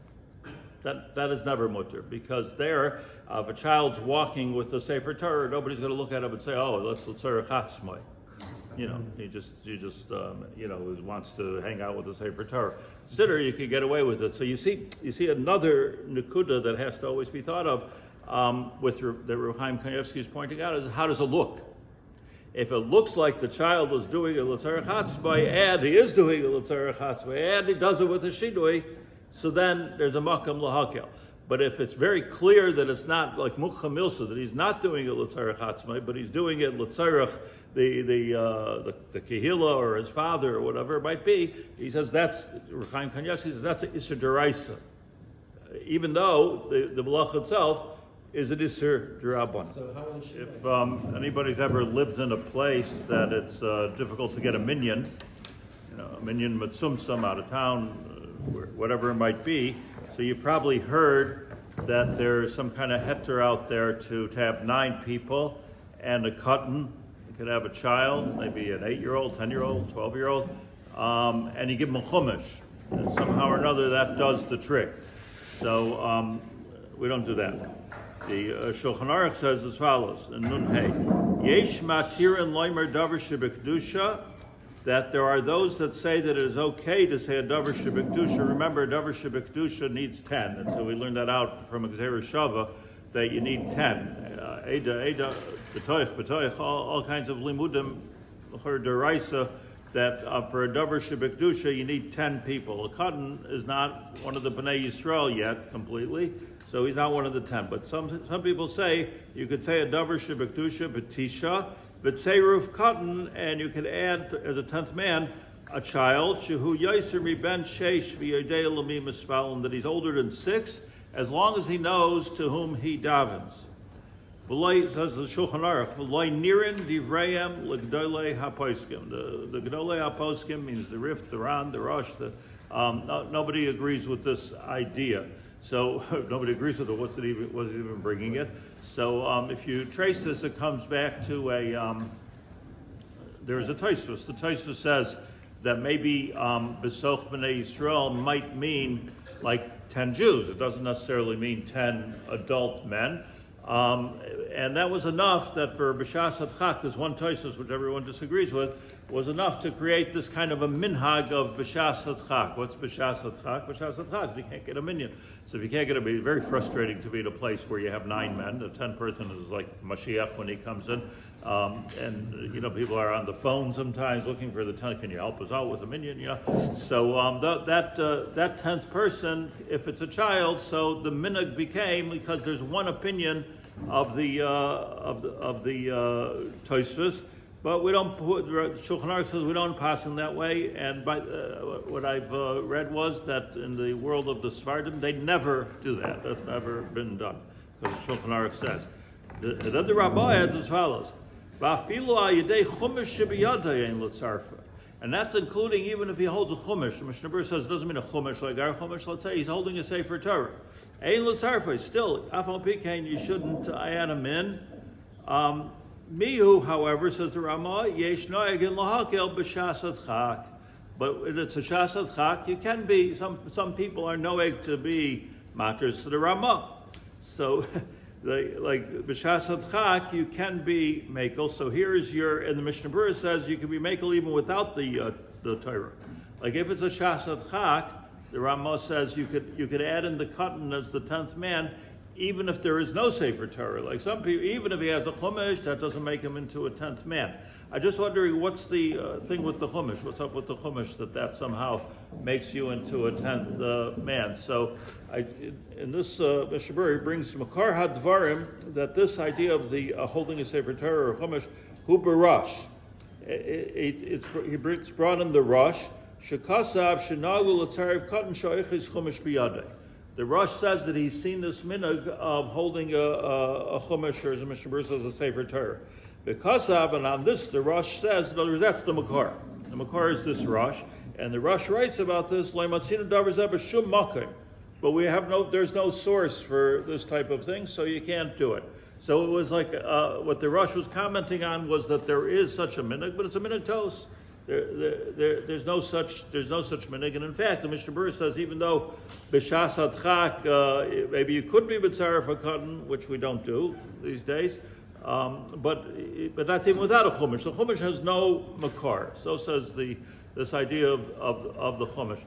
That is never mutter, because there, if a child's walking with the Sefer Torah, nobody's going to look at him and say, "Oh, let's tzarech hatzmai." You know, he just wants to hang out with the Sefer Torah. Sitter, you can get away with it. So you see another nekuda that has to always be thought of that Reb Chaim Kanievsky is pointing out is how does it look? If it looks like the child is doing a l'tzarech hatzmai, and he is doing a l'tzarech hatzmai, and he does it with a shinui, so then there's a makam lahakel. But if it's very clear that it's not like mukha milsa, that he's not doing it l'tzarech hatzmai, but he's doing it l'tzarech the kehila or his father or whatever it might be, he says that's Reb Chaim Kanievsky says that's an isur deraisa, even though the malach itself is an isur derabbanan. So how if anybody's ever lived in a place that it's difficult to get a minyan, a minyan mitzumsum out of town, whatever it might be, so you probably heard that there's some kind of heter out there to have 9 people and a cotton. You could have a child, maybe an 8-year-old, 10-year-old, 12-year-old, and you give them a chumash. And somehow or another that does the trick. So we don't do that. The Shulchan Aruch says as follows, in Nun Hey, Yesh matirin loimer davar shebekdusha, that there are those that say that it is okay to say a davar shebekdusha. Remember, a davar shebekdusha needs 10, and so we learned that out from Gzeira Shava, that you need 10. Eda, betoich, all kinds of limudim, or deraisa, that for a davar shebekdusha you need 10 people. A cotton is not one of the Bnei Yisrael yet completely, so he's not one of the 10. But some people say you could say a davar shebekdusha betisha, but seiruf cotton, and you can add as a 10th man a child shehu yaiser mi ben sheish v'yodei l'mi mispalim, that he's older than 6, as long as he knows to whom he davens. V'loi, says the Shulchan Aruch, v'loi nirin divrayim l'gdolei haposkim. The gdolei haposkim means the Rif, the Ran, the Rosh. Nobody agrees with this idea. So nobody agrees with it. Was it even bringing it? So if you trace this, it comes back to there's a Tosfos. The Tosfos says that maybe Besoch B'nai Yisrael might mean like 10 Jews. It doesn't necessarily mean 10 adult men. And that was enough that for B'shas Hadchak, this one Tosfos, which everyone disagrees with, was enough to create this kind of a minhag of B'shas Hadchak. What's B'shas Hadchak? B'shas Hadchak is you can't get a minyan. So if you can't get a minyan, it's very frustrating to be in a place where you have 9 men. The 10th person is like Mashiach when he comes in. And people are on the phone sometimes looking for the 10th. Can you help us out with a minyan? So that 10th person, if it's a child, so the minhag became, because there's one opinion of the Tosfos, but we don't put, Shulchan Aruch says we don't pass in that way, and by what I've read was that in the world of the Sephardim, they never do that. That's never been done, because Shulchan Aruch says. Then the Rabbi adds as follows, and that's including even if he holds a chumash. The Mishnah Berurah says it doesn't mean a chumash like our chumash. Let's say he's holding a Sefer Torah. Ein l'tzarfa, still, afal pikein, you shouldn't add him in. Mihu, however, says the Ramah, yesh noeg in lahakel b'shas hadchak. But if it's a shas hadchak, you can be, some people are noeg to be maters to the Ramah. So, like b'shas hadchak, you can be makel. So here is and the Mishnah Berurah says you can be makel even without the Torah. Like if it's a shas hadchak, the Ramah says you could add in the cotton as the 10th man, even if there is no Sefer Torah. Like some people, even if he has a chumash, that doesn't make him into a 10th man. I'm just wondering what's the thing with the chumash? What's up with the chumash that somehow makes you into a 10th man? So in this Mishnah Berurah brings Makar HaDvarim that this idea of the holding a Sefer Torah or chumash, hu barash. It's brought in the Rosh. Shekasav shenagu l'tzarev katan shoiches chumash biyadei. The Rosh says that he's seen this minhag of holding a chumash, or as the Mishnah says, a sefer Torah. Bekasav, and on this the Rosh says, in other words, that's the Makar. The Makar is this Rosh, and the Rosh writes about this, Leimatzina davar zeh b'shum makom. But there's no source for this type of thing, so you can't do it. So it was like what the Rosh was commenting on was that there is such a minhag, but it's a minhag tos. There's no such minhag, and in fact, the Mishnah Berurah says even though b'shas adchak maybe you could be b'tzaref hakatan, which we don't do these days, but that's even without a chumash. The chumash has no makar. So says this idea of the chumash.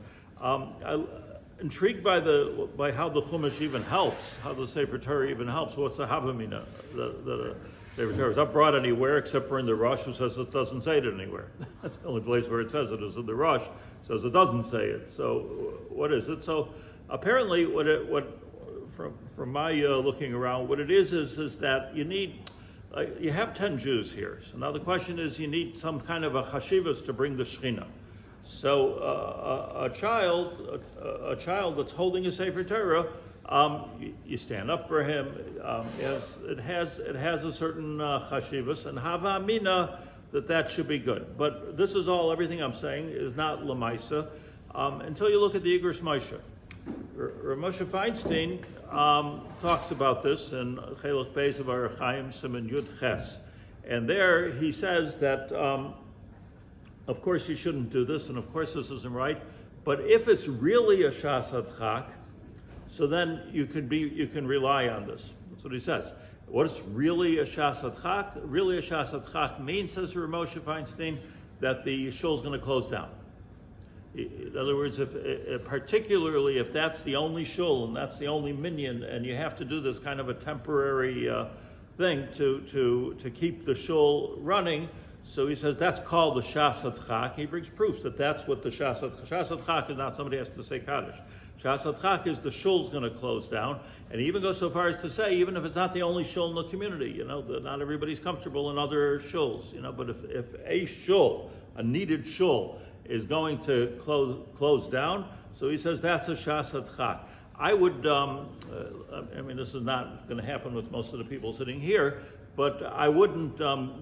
Intrigued by how the Chumash even helps, how the Sefer Torah even helps. What's the Havamina that the Sefer Torah is not brought anywhere except for in the Rosh, who says it doesn't say it anywhere. That's the only place where it says it is in the Rosh. Says it doesn't say it. So what is it? So apparently, from my looking around, what it is that you need. You have 10 Jews here. So now the question is, you need some kind of a chashivas to bring the Shechina. So a child that's holding a Sefer Torah, you stand up for him. It has a certain chashivas and hava amina that should be good. But this is everything I'm saying is not lemaisa until you look at the Igros Moshe. Moshe Feinstein talks about this in Chelach Beis of Orach Chaim Siman Yud Ches, and there he says that. Of course, you shouldn't do this, and of course, this isn't right. But if it's really a shas adchak, so then you can rely on this. That's what he says. What is really a shas adchak? Really, a shas adchak means, says Moshe Feinstein, that the shul is going to close down. In other words, particularly if that's the only shul and that's the only minyan, and you have to do this kind of a temporary thing to keep the shul running. So he says that's called the Shas Adchak. He brings proofs that that's what the Shas Adchak is. Not somebody has to say Kaddish. Shas Adchak is the shul's going to close down, and he even goes so far as to say, even if it's not the only shul in the community, not everybody's comfortable in other shuls, but if a shul, a needed shul, is going to close down, so he says that's a Shas Adchak. I would, this is not going to happen with most of the people sitting here, but I wouldn't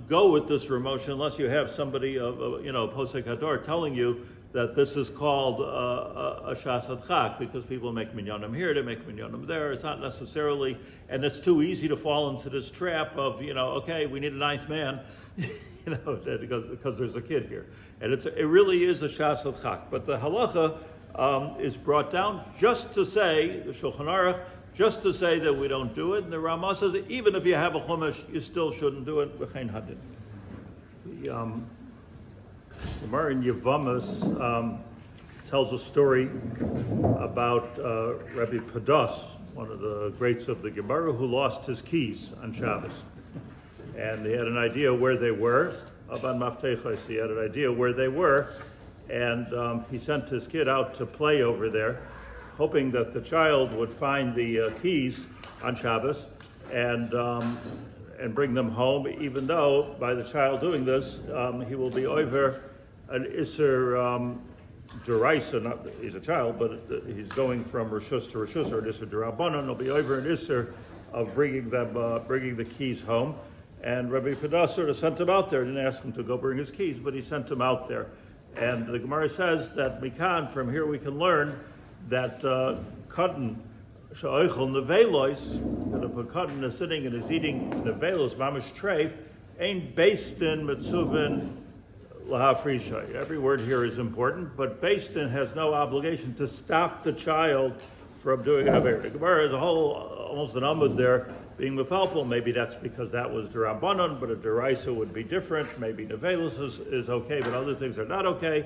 go with this Ramosha unless you have somebody, Posek Hador, telling you that this is called a Shas Adchak, because people make minyanim here, they make minyanim there. It's not necessarily, and it's too easy to fall into this trap of, okay, we need a ninth man, because there's a kid here. And it really is a Shas Adchak. But the Halacha is brought down just to say, the Shulchan Aruch, just to say that we don't do it. And the Ramah says that even if you have a chumash, you still shouldn't do it. V'chein hadin. The Gemara in Yevamos tells a story about Rabbi Padas, one of the greats of the Gemara, who lost his keys on Shabbos. And he had an idea where they were. Aban Maftechos, he had an idea where they were. And he sent his kid out to play over there, hoping that the child would find the keys on Shabbos and bring them home, even though by the child doing this, he will be over an Assur deraisa. He's a child, but he's going from Rishus to Rishus, or an Assur derabanan. He'll be over an Assur of bringing the keys home. And Rabbi Padas sort of sent him out there. Didn't ask him to go bring his keys, but he sent him out there. And the Gemara says that Mikan, from here we can learn that katan she'oichel nevelos, that if a katan is sitting and is eating nevelos mamish treif, ain't beistin mitzuvin lahafrisha. Every word here is important, but beistin has no obligation to stop the child from doing Aveira. The Gemara has a whole, almost an amud there, being mefalpel. Maybe that's because that was D'Rabbanan, but a deraisa would be different. Maybe nevelos is okay, but other things are not okay.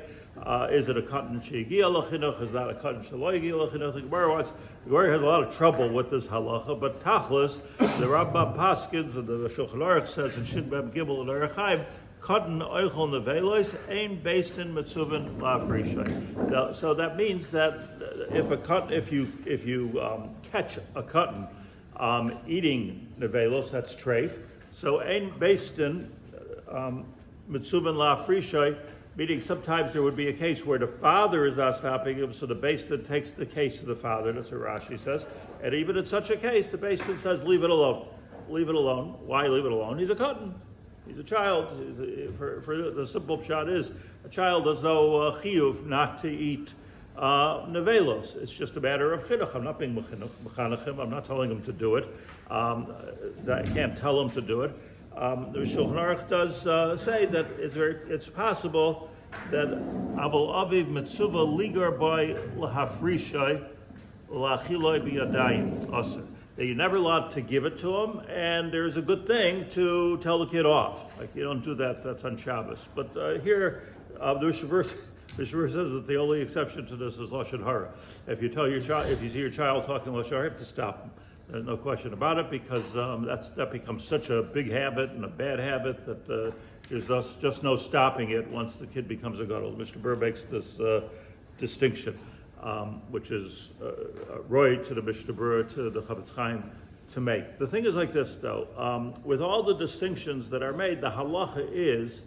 Is it a katan she'egia l'chinuch? Is that a katan she'lo egia l'chinuch? The Gemara has a lot of trouble with this halacha, but tachlis, the Rabbi Paskins and the Shulchan Aruch says in Shin Bab Gimel and Orach Chaim, katan oichel nevelos ein beistin mitzuvin la'afrishay. So that means that if you catch a katan eating nevelos, that's treif. So ein beistin Mitzuvan la frishay, meaning sometimes there would be a case where the father is not stopping him, so the Beis Din takes the case to the father. That's what Rashi says. And even in such a case, the Beis Din says, leave it alone. Leave it alone. Why leave it alone? He's a katan. He's a child. For the simple shot is, a child has no chiyuv not to eat nevelos. It's just a matter of chinuch. I'm not being Mechanchim. I'm not telling him to do it. I can't tell him to do it. The Shulchan Aruch does say that it's possible that Abul Aviv Mitzvah ligar by lahafrishay lachiloi biyadayim Assur. That you're never allowed to give it to him, and there's a good thing to tell the kid off. Like you don't do that, that's on Shabbos. But here, the Shabbos says that the only exception to this is Lashon Hara. If you tell your child, if you see your child talking Lashon Hara, you have to stop him. There's no question about it, because that becomes such a big habit and a bad habit that there's just no stopping it once the kid becomes a gadol. Mr. Burr makes this distinction. Which is roy to the Mishnah Berurah, to the Chavetz Chaim to make. The thing is like this, though. With all the distinctions that are made, the halacha is,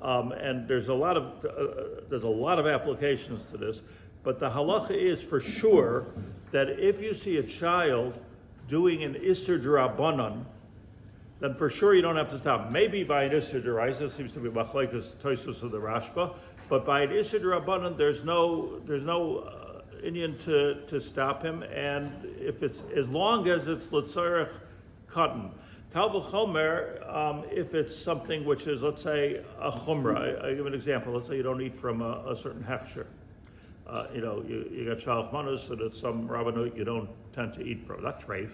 and there's a lot of applications to this, but the halacha is for sure that if you see a child doing an Issur D'Rabbanan, then for sure you don't have to stop. Maybe by an Issur D'Oraisa, seems to be Machlekes Tosfos of the Rashba, but by an Issur D'Rabbanan, there's no Indian to stop him, and if it's as long as it's L'tzarech Katan. Kal v'chomer, if it's something which is, let's say, a chumrah. I give an example. Let's say you don't eat from a certain hechsher. You got shalach manos, and it's some rabbanut you don't tend to eat from. Not treif.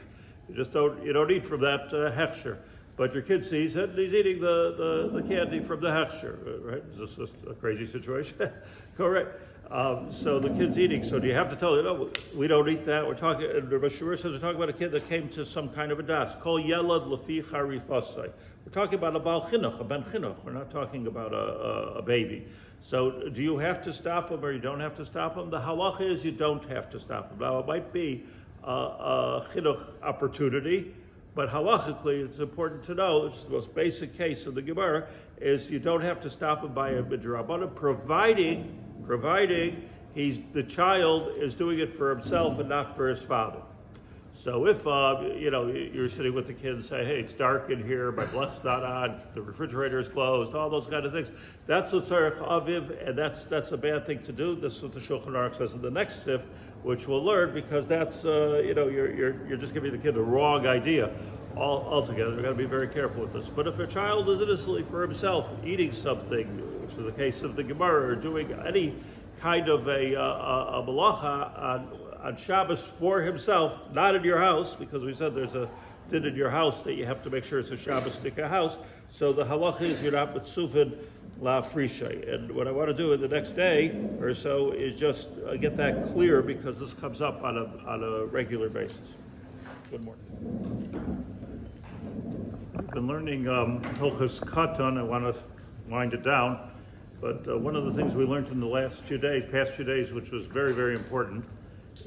You don't eat from that hechsher. But your kid sees it, and he's eating the candy from the hechsher, right? Is this a crazy situation? Correct. So the kid's eating. So do you have to tell him, no, we don't eat that? We're talking, Rabbi Shiur says we're talking about a kid that came to some kind of a das. Kol yelad lefi charifasai. We're talking about a bal chinuch, a ben chinuch. We're not talking about a baby. So do you have to stop him or you don't have to stop him? The halacha is you don't have to stop him. Now it might be a chinuch opportunity, but halachically, it's important to know, it's the most basic case of the Gemara, is you don't have to stop him by a midrabanan, providing the child is doing it for himself and not for his father. So if you're sitting with the kid and say, hey, it's dark in here, my blech's not on, the refrigerator is closed, all those kind of things, that's l'tzarech aviv, and that's a bad thing to do. This is what the Shulchan Aruch says in the next sif, which we'll learn, because that's you're just giving the kid the wrong idea altogether. We've got to be very careful with this. But if a child is innocently for himself eating something, which is the case of the Gemara, or doing any kind of a malacha on Shabbos for himself, not in your house, because we said there's a din in your house that you have to make sure it's a Shabbos Nika house. So the halacha is you're not mitzuvin la frishay. And what I want to do in the next day or so is just get that clear, because this comes up on a regular basis. Good morning. We've been learning Hilchos Katan. I want to wind it down, but one of the things we learned in the past few days, which was very, very important,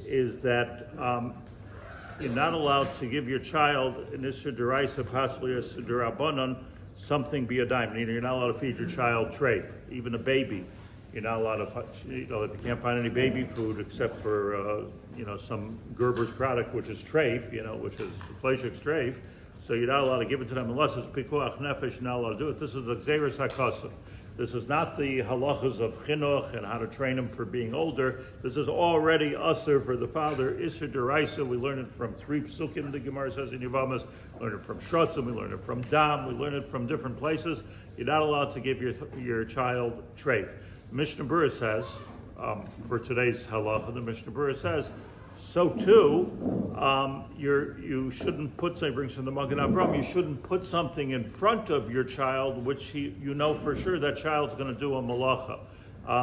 is that you're not allowed to give your child an Issur D'Oraisa, possibly a Issur D'Rabbanan, something be a dime. Meaning you're not allowed to feed your child treif, even a baby. You're not allowed to, if you can't find any baby food except for some Gerber's product, which is treif, which is Halachic treif. So you're not allowed to give it to them unless it's pikuach nefesh. You're not allowed to do it. This is the Gzeirus HaKasim. This is not the halachas of chinuch and how to train them for being older. This is already Assur for the father. Issur D'Oraisa, we learn it from 3 psukim, the Gemara says in Yavamas. We learn it from Shrotzim, we learn it from Dam, we learn it from different places. You're not allowed to give your child treif. Mishnah Berurah says, for today's halacha, the Mishnah Berurah says, so too, you shouldn't put, say, brings from the Magen Avram, you shouldn't put something in front of your child which for sure that child's going to do a malacha.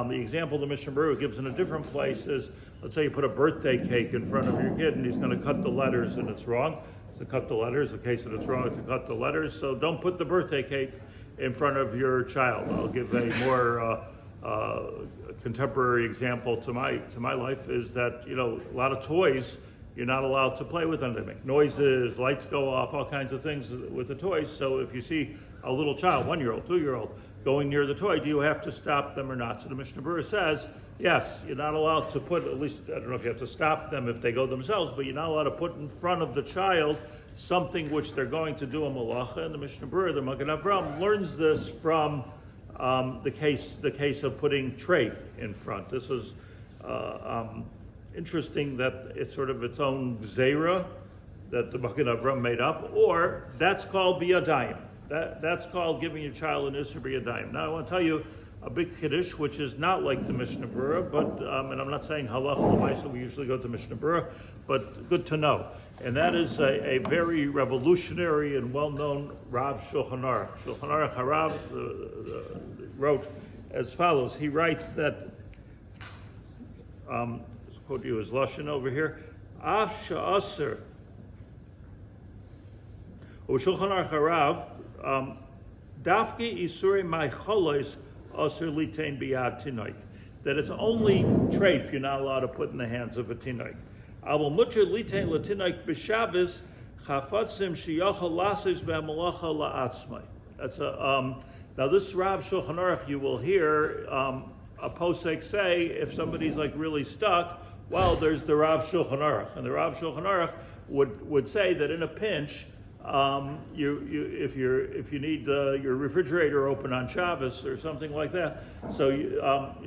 The example the Mishnah Berurah gives in a different place is, let's say you put a birthday cake in front of your kid and he's going to cut the letters and it's wrong. To cut the letters, the case that it's wrong to cut the letters, so don't put the birthday cake in front of your child. I'll give a more contemporary example to my life is that a lot of toys you're not allowed to play with them. They make noises, lights go off, all kinds of things with the toys. So if you see a little child, 1-year-old, 2-year-old, going near the toy, do you have to stop them or not? So the Mishnah Berurah says, yes, you're not allowed to put, at least, I don't know if you have to stop them if they go themselves, but you're not allowed to put in front of the child something which they're going to do a malacha. And the Mishnah Berurah, the Magen Avraham, learns this from the case of putting treif in front. This is interesting that it's sort of its own gzeira that the Magen Avraham made up, or that's called biyadayim. That's called giving your child an Assur biyadayim. Now I want to tell you a big kiddush, which is not like the Mishnah Berurah, but and I'm not saying halacha l'maisa, we usually go to Mishnah Berurah, but good to know. And that is a very revolutionary and well-known Rav Shulchan Aruch. Shulchan Aruch Harav wrote as follows. He writes that, let's quote you his lashon over here, Af she'asur, Shulchan Aruch Harav, Dafki Isurei Ma'cholos Assur litain biyad tinoik. That it's only treif you're not allowed to put in the hands of a tinoik. Avol mutter litain latinoik b'Shabbos chafatzim sheyachal lasis b'malacha la'atzmai. That's a now this Rav Shulchan Aruch you will hear a posek say if somebody's like really stuck. Well, there's the Rav Shulchan Aruch, and the Rav Shulchan Aruch would say that in a pinch. If you need your refrigerator open on Shabbos or something like that, so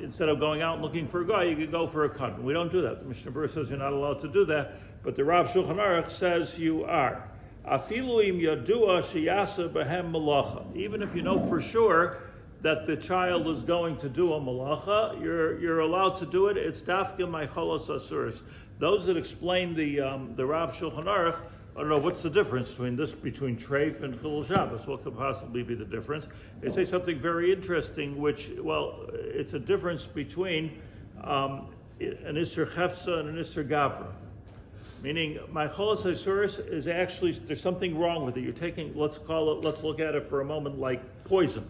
instead of going out and looking for a guy, you could go for a cotton. We don't do that. The Mishnah Berurah says you're not allowed to do that, but the Rav Shulchan Aruch says you are. Afilu im yadua sheyasa behem malacha. Even if you know for sure that the child is going to do a malacha, you're allowed to do it. It's dafka ma'cholos asuros. Those that explain the Rav Shulchan Aruch, I don't know, what's the difference between treif and chilul Shabbos? What could possibly be the difference? They say something very interesting, which, well, it's a difference between an Assur chefza and an Assur gavra. Meaning, ma'cholos asuros is actually, there's something wrong with it. You're taking, let's look at it for a moment like poison.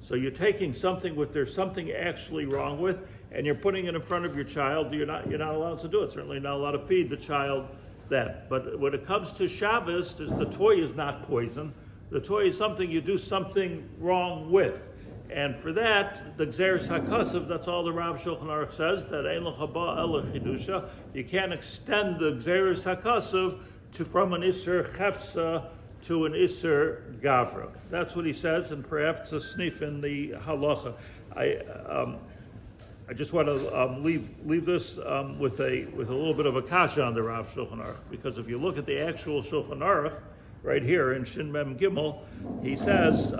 So you're taking something there's something actually wrong with, and you're putting it in front of your child. You're not allowed to do it. Certainly not allowed to feed the child that. But when it comes to Shabbos, the toy is not poison. The toy is something you do something wrong with. And for that, the Gzeres HaKasav, that's all the Rav Shulchan Aruch says, that Ein L'chaba Ela Chidusha, you can't extend the Gzeres HaKasav from an Assur chefza to an Assur gavra. That's what he says, and perhaps a sniff in the Halacha. I just want to leave this with a little bit of a kasha on the Rav Shulchan Aruch, because if you look at the actual Shulchan Aruch right here in Shin Mem Gimel, he says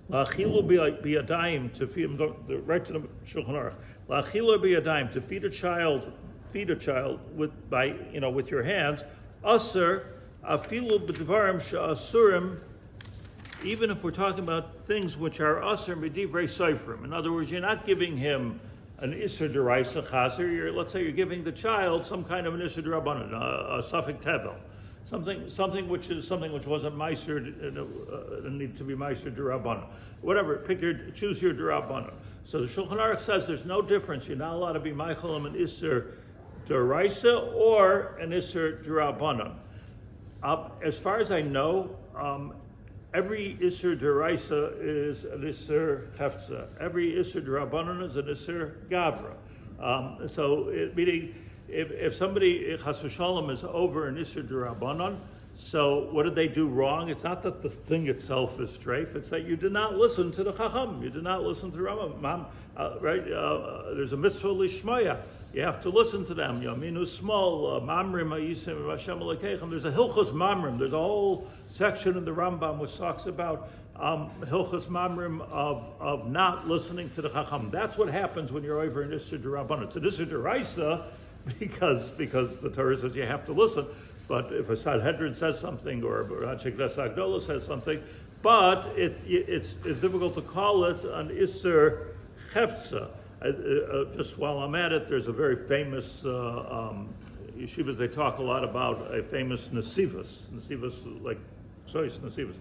L'achilu biyadayim, to feed him, right to the Shulchan Aruch. L'achilu biyadayim, to feed a child with your hands. Assur afilu b'dvarim she'asurim. Even if we're talking about things which are Assur b'divrei seifrim. In other words, you're not giving him an Assur deraisa chaser. Let's say you're giving the child some kind of an Assur derabanan, a suffix tevel, something which wasn't meiser, need to be meiser derabanan. Whatever, choose your derabanan. So the Shulchan Aruch says there's no difference. You're not allowed to be meichelim an Assur deraisa or an Assur derabanan. As far as I know, every Assur deraisa is an Assur chefza. Every Assur derabanan is an Assur gavra. Meaning, if somebody chas v'shalom is over an Assur derabanan, so what did they do wrong? It's not that the thing itself is streif. It's that you did not listen to the chacham. You did not listen to the Rambam. Right? There's a mitzvah lishmaya. You have to listen to them. Yaminu small, mamrim hayisim Hashem alekechem. There's a Hilchos mamrim. There's a whole section in the Rambam which talks about Hilchos mamrim of not listening to the chacham. That's what happens when you're over an Assur derabanan. It's an Assur deraisa because the Torah says you have to listen. But if a Sanhedrin says something or a Ranchik Vesagdola says something, but it's difficult to call it an Assur chefza. Just while I'm at it, there's a very famous yeshivas. They talk a lot about a famous nesivos, like sois nesivos.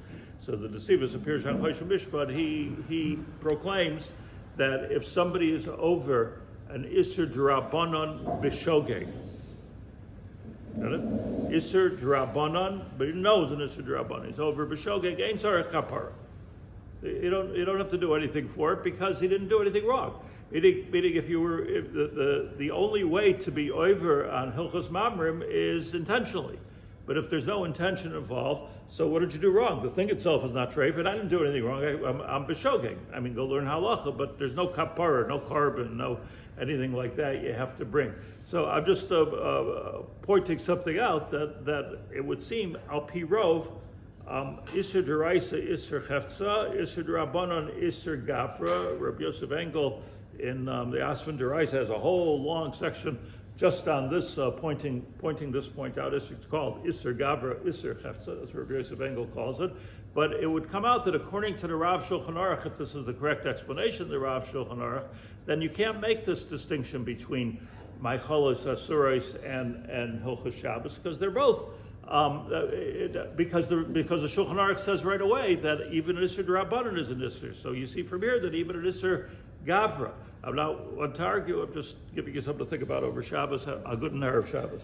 So the nesivos appears on Chosh Mishpat. He proclaims that if somebody is over an Assur derabanan b'shogeg, got it? Assur derabanan, but he knows an Assur derabanan. He's over b'shogeg, ein tzarech kapara. You don't have to do anything for it because he didn't do anything wrong. Meaning if the only way to be over on Hilchos Mamrim is intentionally. But if there's no intention involved, so what did you do wrong? The thing itself is not treif, and I didn't do anything wrong. I'm b'shogeg. I mean, go learn halacha, but there's no kapara, no carbon, no anything like that you have to bring. So I'm just pointing something out that it would seem al pi rov, Isser deraisa, Isser cheftza, Isser derabanan, Isser gafra. Rabbi Yosef Engel in the Asvan deraisa has a whole long section just on this, pointing this point out. It's called Isser Gavra, Isser Cheftza, that's what Rabbi Yosef Engel calls it. But it would come out that according to the Rav Shulchan Aruch, if this is the correct explanation of the Rav Shulchan Aruch, then you can't make this distinction between Maichalos, Assuros, and Hilchos Shabbos, because they're both, because the Shulchan Aruch says right away that even an Isser D'Rabbanan is an Isser. So you see from here that even an Isser Gavra. I'm not want to argue, I'm just giving you something to think about over Shabbos. A good Erev Shabbos.